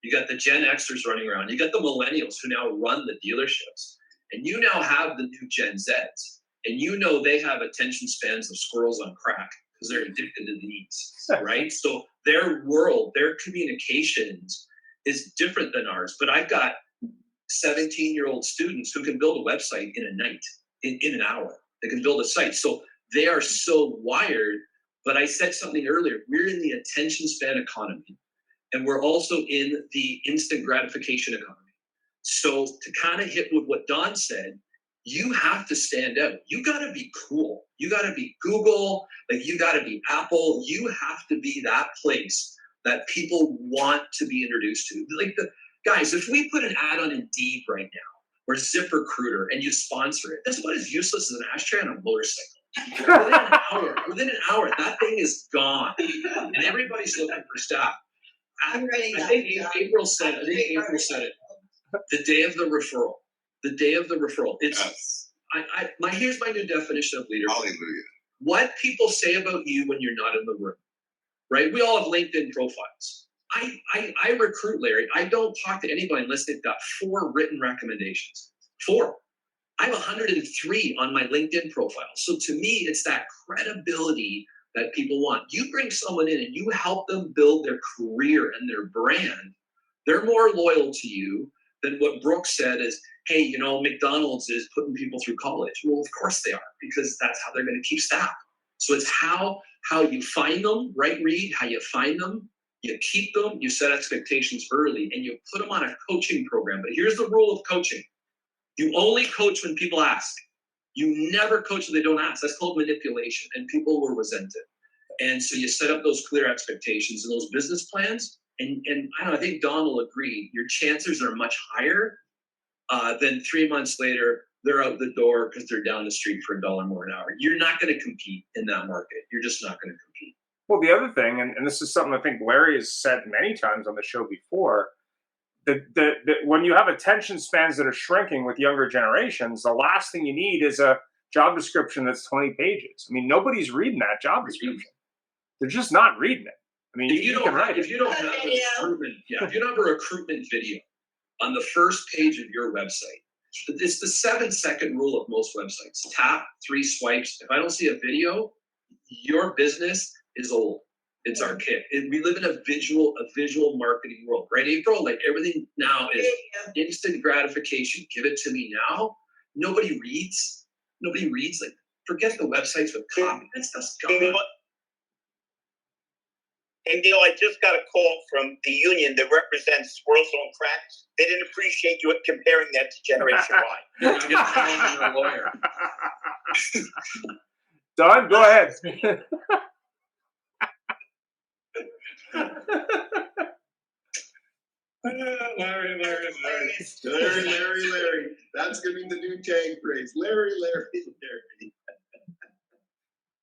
You got the Gen Xers running around. You got the millennials who now run the dealerships. And you now have the new Gen Zs. And you know they have attention spans of squirrels on crack because they're addicted to these, right? So their world, their communications is different than ours. But I've got 17-year-old students who can build a website in a night, in an hour. They can build a site. So they are so wired. But I said something earlier, we're in the attention span economy, and we're also in the instant gratification economy. So to kind of hit with what Don said, you have to stand out. You got to be cool. You got to be Google, like you got to be Apple. You have to be that place that people want to be introduced to. Like guys, if we put an ad on Indeed right now, or ZipRecruiter, and you sponsor it, that's about as useless as an ashtray on a motorcycle. Within an hour, that thing is gone, and everybody's looking for staff.
I'm ready.
I think April said it. The day of the referral. The day of the referral. It's here's my new definition of leadership.
Hallelujah.
What people say about you when you're not in the room, right? We all have LinkedIn profiles. I recruit, Larry. I don't talk to anybody unless they've got 4 written recommendations. 4. I have 103 on my LinkedIn profile. So to me, it's that credibility that people want. You bring someone in and you help them build their career and their brand, they're more loyal to you than what Brooks said is, hey, you know, McDonald's is putting people through college. Well, of course they are, because that's how they're going to keep staff. So it's how you find them, right, Reed? How you find them, you keep them, you set expectations early, and you put them on a coaching program. But here's the rule of coaching. You only coach when people ask. You never coach when they don't ask. That's called manipulation, and people will resent it. And so you set up those clear expectations and those business plans. And I don't know, I think Don will agree, your chances are much higher than 3 months later, they're out the door because they're down the street for $1 more an hour. You're not going to compete in that market. You're just not going to compete.
Well, the other thing, and this is something I think Larry has said many times on the show before, that when you have attention spans that are shrinking with younger generations, the last thing you need is a job description that's 20 pages. I mean, nobody's reading that job description. They're just not reading it. I mean,
if you don't have a recruitment video on the first page of your website, it's the 7-second rule of most websites. Tap, 3 swipes. If I don't see a video, your business is old. It's archaic. We live in a visual marketing world, right, April? Like everything now is instant gratification. Give it to me now. Nobody reads. Like, forget the websites with copy. That stuff's gone.
And Neil, I just got a call from the union that represents Squirrels on Cracks. They didn't appreciate you comparing that to Generation Y.
You're gonna get thrown to a lawyer.
Don, go ahead.
Larry.
That's going to be the new tag phrase. Larry.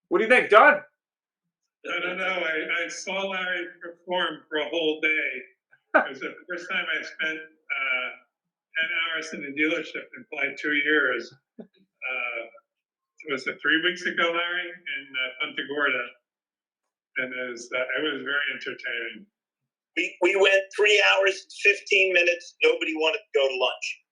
What do you think, Don?
I don't know. I saw Larry perform for a whole day. It was the first time I spent 10 hours in the dealership in like 2 years. It was 3 weeks ago, Larry, in Punta Gorda, and it was very entertaining.
We went 3 hours, 15 minutes. Nobody wanted to go to lunch.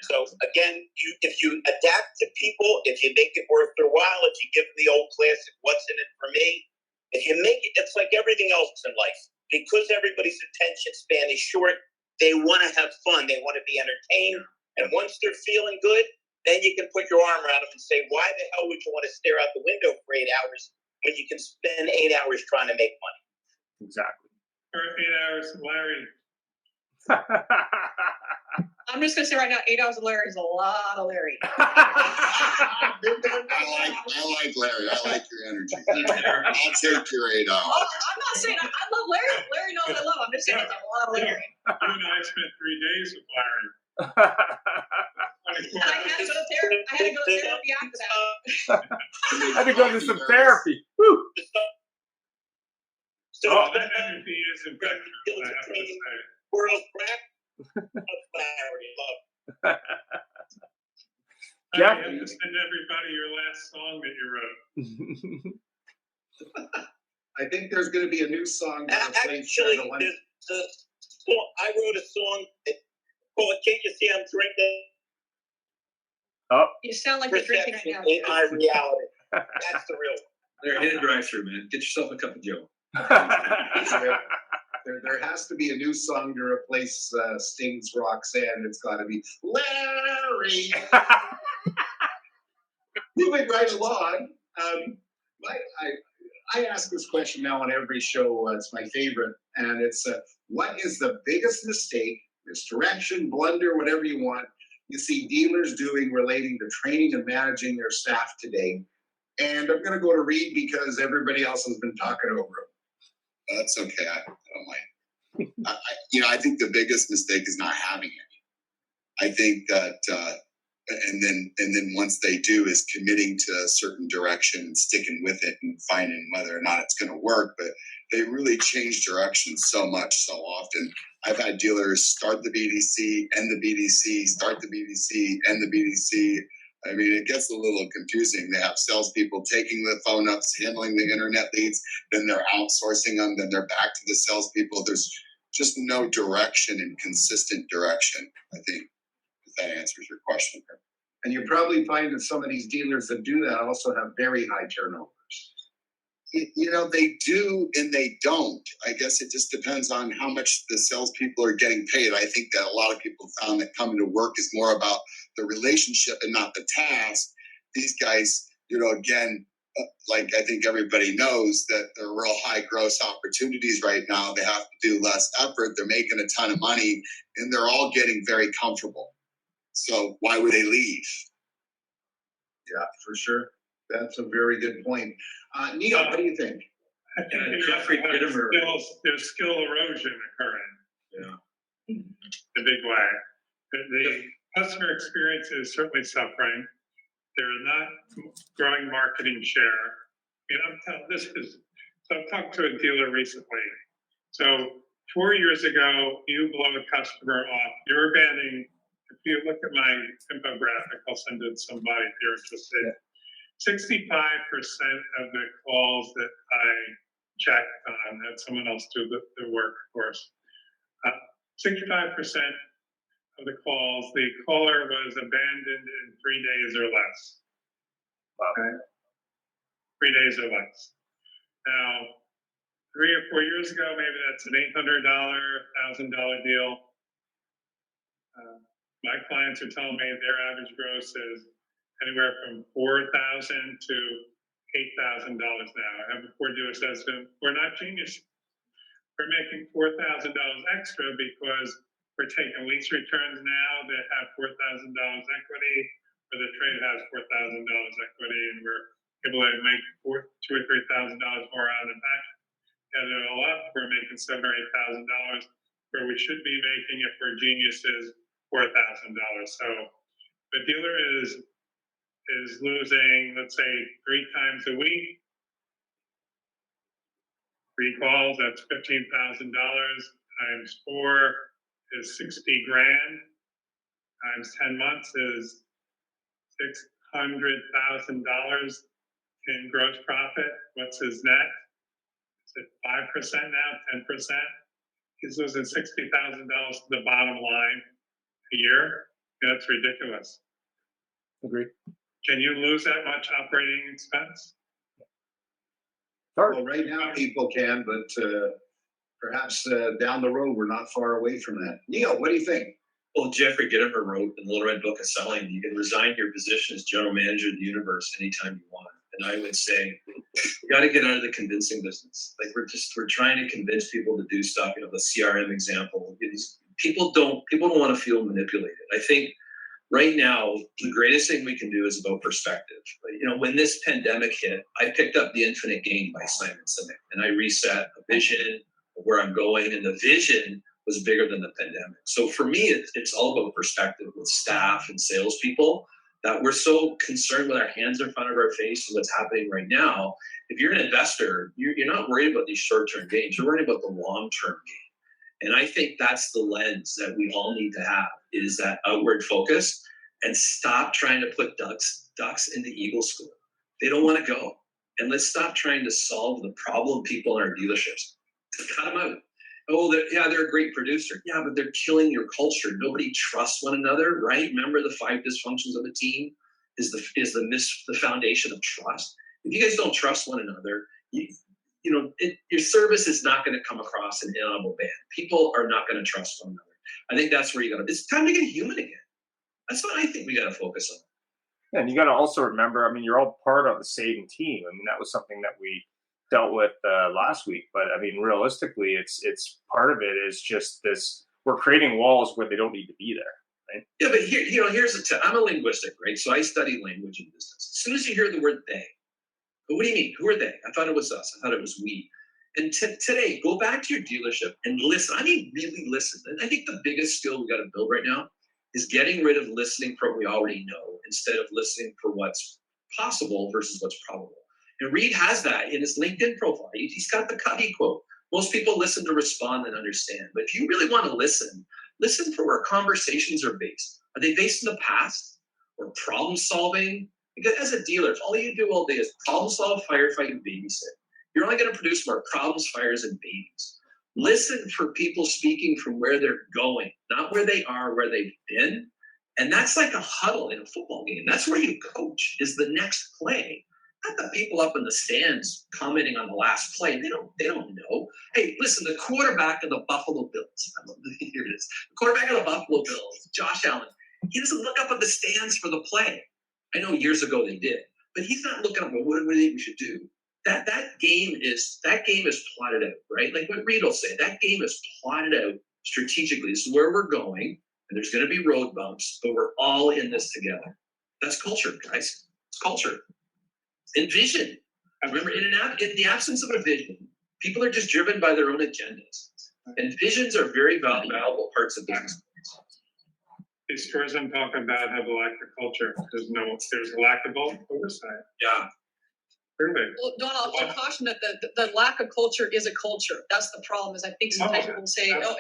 So again, if you adapt to people, if you make it worth their while, if you give them the old classic, what's in it for me? If you make it, it's like everything else in life. Because everybody's attention span is short, they want to have fun. They want to be entertained. And once they're feeling good, then you can put your arm around them and say, why the hell would you want to stare out the window for 8 hours when you can spend 8 hours trying to make money?
Exactly.
For 8 hours, Larry.
I'm just gonna say right now, 8 hours of Larry is a lot of Larry.
I like Larry. I like your energy. I'll take your 8 hours.
Oh, I'm not saying I love Larry. Larry knows I love him. I'm just saying it's a lot of Larry.
You and I spent 3 days with Larry.
And I had to go to therapy after that.
I had to go to some therapy. Woo.
So
that energy is infectious, I have to say.
Squirrels crack. Larry, love.
Jeff?
You have to send everybody your last song that you wrote.
I think there's going to be a new song.
Actually, there's wrote a song called "Can't You See I'm Drinking?"
You sound like you're drinking right
Perception
now.
ain't my reality. That's the real one.
There, hit a drive-through, man. Get yourself a cup of Joe.
There has to be a new song to replace Sting's Roxanne. It's got to be Larry. Moving right along, I ask this question now on every show. It's my favorite, and it's what is the biggest mistake, misdirection, blunder, whatever you want, you see dealers doing relating to training and managing their staff today? And I'm going to go to Reed because everybody else has been talking over him.
That's okay. I don't mind. I think the biggest mistake is not having any. I think that, and then once they do, is committing to a certain direction and sticking with it and finding whether or not it's going to work. But they really change direction so much, so often. I've had dealers start the BDC, end the BDC, start the BDC, end the BDC. I mean, it gets a little confusing. They have salespeople taking the phone ups, handling the internet leads, then they're outsourcing them, then they're back to the salespeople. There's just no direction and consistent direction, I think, if that answers your question.
And you probably find that some of these dealers that do that also have very high turnovers.
They do and they don't. I guess it just depends on how much the salespeople are getting paid. I think that a lot of people found that coming to work is more about the relationship and not the task. These guys, again, like I think everybody knows that they're real high gross opportunities right now. They have to do less effort. They're making a ton of money and they're all getting very comfortable. So why would they leave?
Yeah, for sure. That's a very good point. Neil, what do you think?
I think
Jeffrey Gittimer.
There's skill erosion occurring.
Yeah.
In a big way. The customer experience is certainly suffering. They're not growing marketing share. I've talked to a dealer recently. So 4 years ago, you blow a customer off. You're abandoning. If you look at my infographic, I'll send it to somebody if you're interested. 65% of the calls that I checked on, that someone else do the work, of course. 65% of the calls, the caller was abandoned in 3 days or less.
Okay.
3 days or less. Now, 3 or 4 years ago, maybe that's an $800, $1,000 deal. My clients are telling me their average gross is anywhere from $4,000 to $8,000 now. I have a Ford dealer says to them, we're not geniuses. We're making $4,000 extra because we're taking lease returns now that have $4,000 equity, or the trade has $4,000 equity, and we're able to make $2,000 or $3,000 more out of the back. Add it all up, we're making $7,000 or $8,000, where we should be making, if we're geniuses, $4,000. So the dealer is losing, let's say, 3 times a week. 3 calls, that's $15,000 times 4 is $60,000 times 10 months is $600,000 in gross profit. What's his net? Is it 5% now, 10%? He's losing $60,000 to the bottom line a year. That's ridiculous.
Agreed.
Can you lose that much operating expense?
Well, right now people can, but perhaps down the road we're not far away from that. Neil, what do you think?
Well, Jeffrey Gittimer wrote in the Little Red Book of Selling, you can resign your position as general manager of the universe anytime you want. And I would say, you got to get out of the convincing business. Like we're trying to convince people to do stuff. The CRM example. People don't want to feel manipulated. I think right now the greatest thing we can do is about perspective. When this pandemic hit, I picked up The Infinite Game by Simon Sinek, and I reset a vision of where I'm going, and the vision was bigger than the pandemic. So for me, it's all about perspective with staff and salespeople, that we're so concerned with our hands in front of our face and what's happening right now. If you're an investor, you're not worried about these short-term gains. You're worried about the long-term gain. And I think that's the lens that we all need to have, is that outward focus, and stop trying to put ducks into eagle school. They don't want to go. And let's stop trying to solve the problem people in our dealerships. Cut them out. Oh, they're a great producer. Yeah, but they're killing your culture. Nobody trusts one another, right? Remember the 5 dysfunctions of a team is the foundation of trust. If you guys don't trust one another, your service is not going to come across an honorable band. People are not going to trust one another. I think that's where it's time to get human again. That's what I think we got to focus on.
And you got to also remember, I mean, you're all part of the same team. I mean, that was something that we dealt with last week. But I mean, realistically, it's part of it is just this: we're creating walls where they don't need to be there, right?
Yeah, but here's the I'm a linguistic, right? So I study language in business. As soon as you hear the word they, but what do you mean? Who are they? I thought it was us. I thought it was we. And today, go back to your dealership and listen. I mean, really listen. And I think the biggest skill we got to build right now is getting rid of listening for what we already know instead of listening for what's possible versus what's probable. And Reed has that in his LinkedIn profile. He's got the Cuddy quote. Most people listen to respond and understand. But if you really want to listen for where conversations are based. Are they based in the past or problem solving? Because as a dealer, if all you do all day is problem solve, firefight, and babysit, you're only going to produce more problems, fires, and babies. Listen for people speaking from where they're going, not where they are, where they've been. And that's like a huddle in a football game. That's where you coach, is the next play. Not the people up in the stands commenting on the last play. They don't know. Hey, listen, the quarterback of the Buffalo Bills. Here it is. The quarterback of the Buffalo Bills, Josh Allen, he doesn't look up at the stands for the play. I know years ago they did, but he's not looking up at what do we think we should do. That game is plotted out, right? Like what Reed will say, that game is plotted out strategically. This is where we're going, and there's going to be road bumps, but we're all in this together. That's culture, guys. It's culture. And vision. Remember, in the absence of a vision, people are just driven by their own agendas. And visions are very valuable parts of business.
These stores I'm talking about have a lack of culture. There's a lack of oversight.
Yeah.
Really.
Well, Don, I'll caution that the lack of culture is a culture. That's the problem. Is I think sometimes people say, "Oh,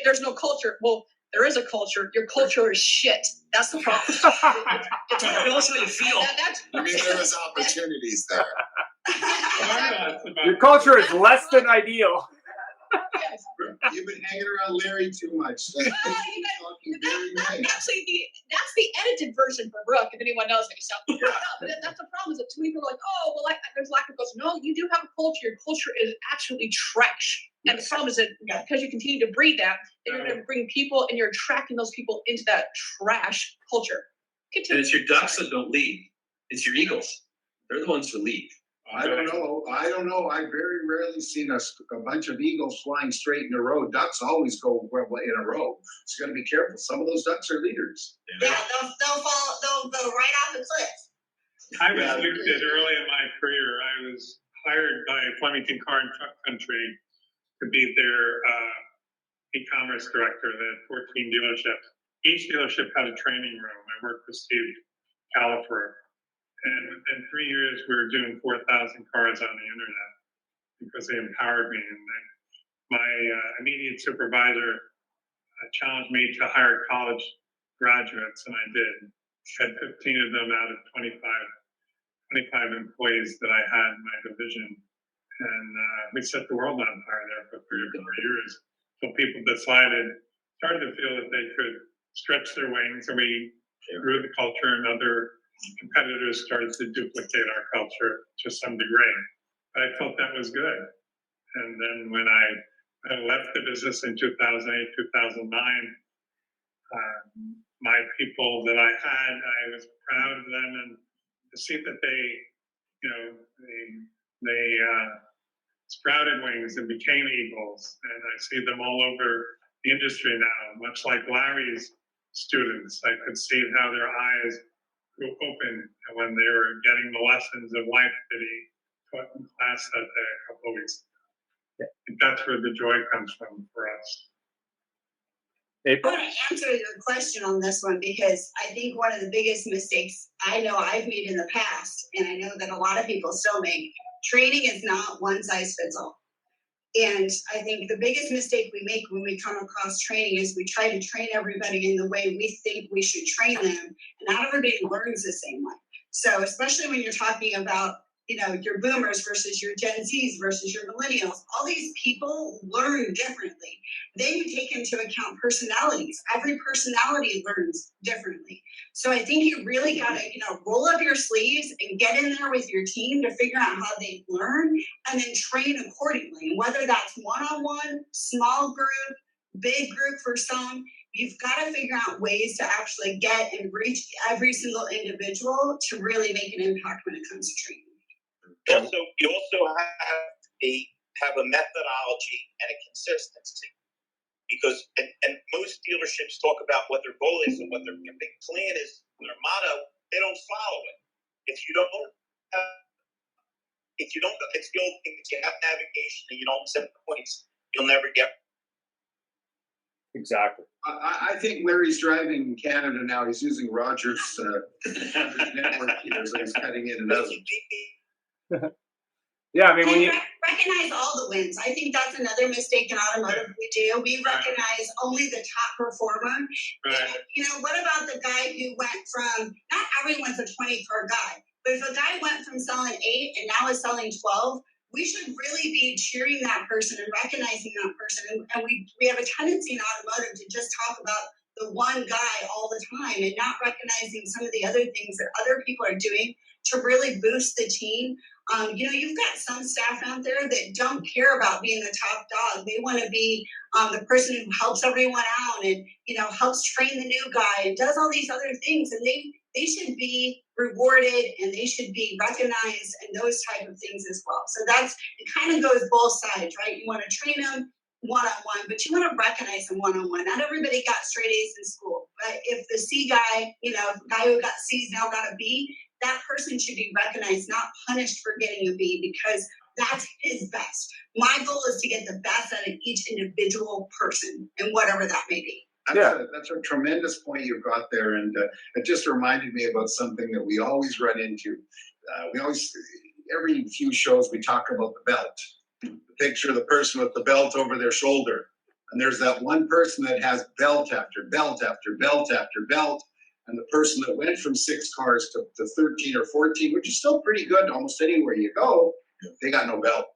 there's no culture." Well, there is a culture. Your culture is shit. That's the problem. It's
Tell us how you feel.
I mean, there was opportunities there.
Your culture is less than ideal.
Yes.
You've been hanging around Larry too much. Talking very nice.
Actually, that's the edited version for Brooke, if anyone knows me. So, no, but that's the problem is that too many people are like, oh, well, there's lack of culture. No, you do have a culture. Your culture is absolutely trash. And the problem is that because you continue to breed that, you're going to bring people and you're attracting those people into that trash culture.
And it's your ducks that don't leave. It's your eagles. They're the ones who leave.
I don't know. I've very rarely seen a bunch of eagles flying straight in a row. Ducks always go in a row. So you got to be careful. Some of those ducks are leaders.
Yeah, they'll go right off the cliff.
I was gifted early in my career. I was hired by Flemington Car and Truck Country to be their e-commerce director. They had 14 dealerships. Each dealership had a training room. I worked with Steve Califer. And within 3 years, we were doing 4,000 cars on the internet because they empowered me. And then my immediate supervisor challenged me to hire college graduates, and I did. Had 15 of them out of 25 employees that I had in my division. And we set the world on fire there for 3 or 4 years. So people started to feel that they could stretch their wings, and we grew the culture, and other competitors started to duplicate our culture to some degree. But I felt that was good. And then when I left the business in 2008, 2009, my people that I had, I was proud of them, and to see that they sprouted wings and became eagles. And I see them all over the industry now, much like Larry's students. I could see how their eyes grew open when they were getting the lessons of life that he taught in class that day a couple of weeks ago. I think that's where the joy comes from for us.
I want to answer your question on this one because I think one of the biggest mistakes I know I've made in the past, and I know that a lot of people still make, training is not one size fits all. And I think the biggest mistake we make when we come across training is we try to train everybody in the way we think we should train them, and not everybody learns the same way. So especially when you're talking about your boomers versus your Gen Zs versus your millennials. All these people learn differently. Then you take into account personalities. Every personality learns differently. So I think you really got to, roll up your sleeves and get in there with your team to figure out how they learn and then train accordingly. Whether that's one-on-one, small group, big group for some, you've got to figure out ways to actually get and reach every single individual to really make an impact when it comes to training.
You also have a methodology and a consistency, because and most dealerships talk about what their goal is and what their big plan is, their motto. They don't follow it. If you don't it's the old thing. If you have navigation and you don't set the points, you'll never get.
Exactly.
I think Larry's driving in Canada now. He's using Rogers' network here, so he's cutting in and out.
Yeah, I mean, when you
recognize all the wins. I think that's another mistake in automotive we do. We recognize only the top performer.
Right.
What about the guy who went from, not everyone's a 20-car guy, but if a guy went from selling 8 and now is selling 12, we should really be cheering that person and recognizing that person. And we have a tendency in automotive to just talk about the one guy all the time and not recognizing some of the other things that other people are doing to really boost the team. You've got some staff out there that don't care about being the top dog. They want to be the person who helps everyone out and, helps train the new guy and does all these other things. And they should be rewarded and they should be recognized and those type of things as well. So it kind of goes both sides, right? You want to train them one-on-one, but you want to recognize them one-on-one. Not everybody got straight A's in school, but if the C guy, the guy who got C's now got a B, that person should be recognized, not punished for getting a B, because that's his best. My goal is to get the best out of each individual person and whatever that may be.
That's a tremendous point you've got there, and it just reminded me about something that we always run into. Every few shows we talk about the belt. The picture of the person with the belt over their shoulder, and there's that one person that has belt after belt after belt after belt, and the person that went from 6 cars to 13 or 14, which is still pretty good almost anywhere you go, they got no belt.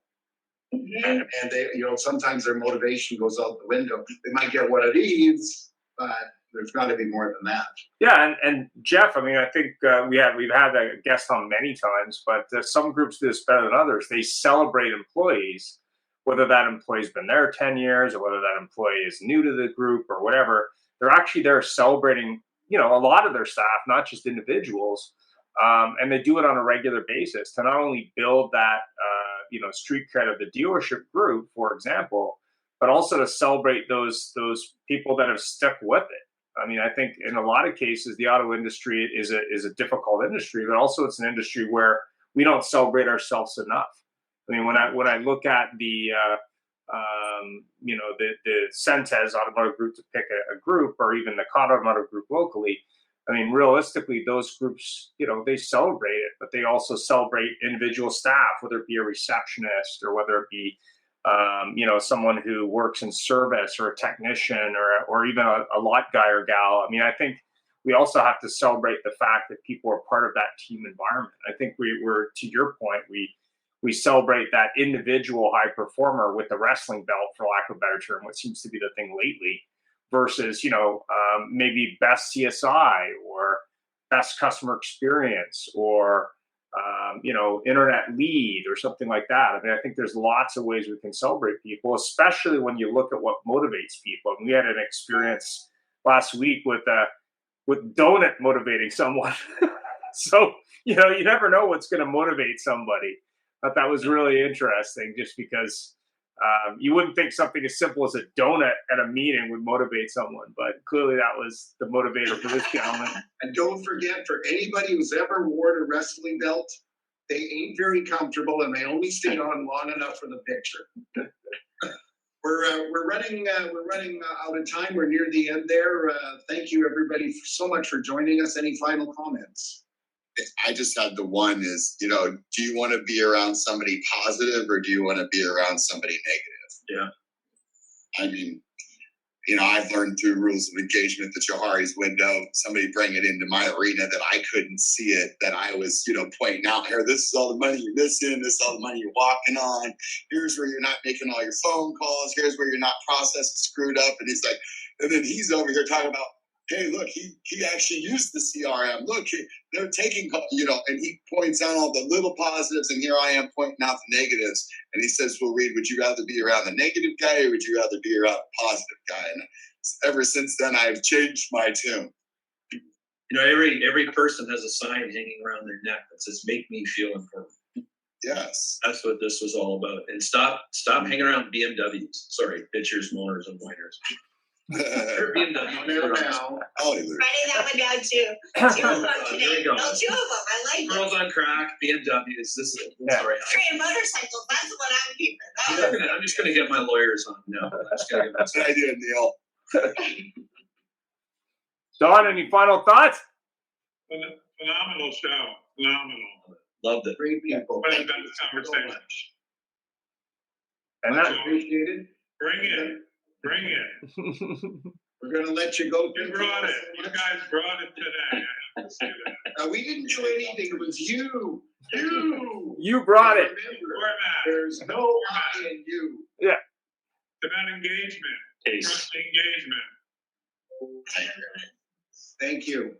Mm-hmm. And they, sometimes their motivation goes out the window. They might get one of these, but there's got to be more than that.
Yeah, and Jeff, I mean, I think we've had a guest on many times, but some groups do this better than others. They celebrate employees, whether that employee's been there 10 years or whether that employee is new to the group or whatever. They're actually there celebrating, a lot of their staff, not just individuals, and they do it on a regular basis to not only build that, street cred of the dealership group, for example, but also to celebrate those people that have stuck with it. I mean, I think in a lot of cases, the auto industry is a difficult industry, but also it's an industry where we don't celebrate ourselves enough. I mean, when I look at the Centez Automotive Group, to pick a group, or even the Cod Automotive Group locally, I mean, realistically, those groups, they celebrate it, but they also celebrate individual staff, whether it be a receptionist or whether it be, someone who works in service or a technician or even a lot guy or gal. I mean, I think we also have to celebrate the fact that people are part of that team environment. I think we're to your point, we celebrate that individual high performer with the wrestling belt, for lack of a better term, what seems to be the thing lately, versus, maybe best CSI or best customer experience or, internet lead or something like that. I mean, I think there's lots of ways we can celebrate people, especially when you look at what motivates people. And we had an experience last week with Donut motivating someone. So, you never know what's going to motivate somebody. But that was really interesting, just because you wouldn't think something as simple as a donut at a meeting would motivate someone, but clearly that was the motivator for this gentleman.
And don't forget, for anybody who's ever worn a wrestling belt, they ain't very comfortable and they only stay on long enough for the picture. We're running out of time. We're near the end there. Thank you everybody so much for joining us. Any final comments?
I just had the one is, do you want to be around somebody positive or do you want to be around somebody negative?
Yeah.
I mean, I've learned through rules of engagement, the Johari's window, somebody bring it into my arena that I couldn't see it, that I was, pointing out here, this is all the money you're missing, this is all the money you're walking on, here's where you're not making all your phone calls, here's where you're not processing screwed up. And he's like, and then he's over here talking about, hey, look, he actually used the CRM. Look, they're taking, and he points out all the little positives, and here I am pointing out the negatives. And he says, well, Reed, would you rather be around the negative guy or would you rather be around the positive guy? And ever since then, I've changed my tune.
Every person has a sign hanging around their neck that says, make me feel important.
Yes.
That's what this was all about. And stop hanging around BMWs. Sorry, bitchers, moaners, and whiners.
There now.
Hallelujah.
Writing that one down too. Two of them
Here we
today.
go.
No, 2 of them. I like it.
Girls on crack, BMWs. Sorry.
Tree motorcycles. That's the one I'm keeping.
I'm just gonna get my lawyers on now. I'm just gonna get
That's what I did, Neil.
Don, any final thoughts?
Phenomenal show. Phenomenal.
Loved it.
Great people.
What a better conversation.
And
Much
that,
appreciated.
Bring it. Bring it.
We're going to let you go.
You brought it. You guys brought it today. I have to say that.
We didn't do anything. It was you.
you brought it.
Remember,
Format.
there's no I in you.
Yeah.
It's about engagement.
Case.
Trust engagement.
Thank you.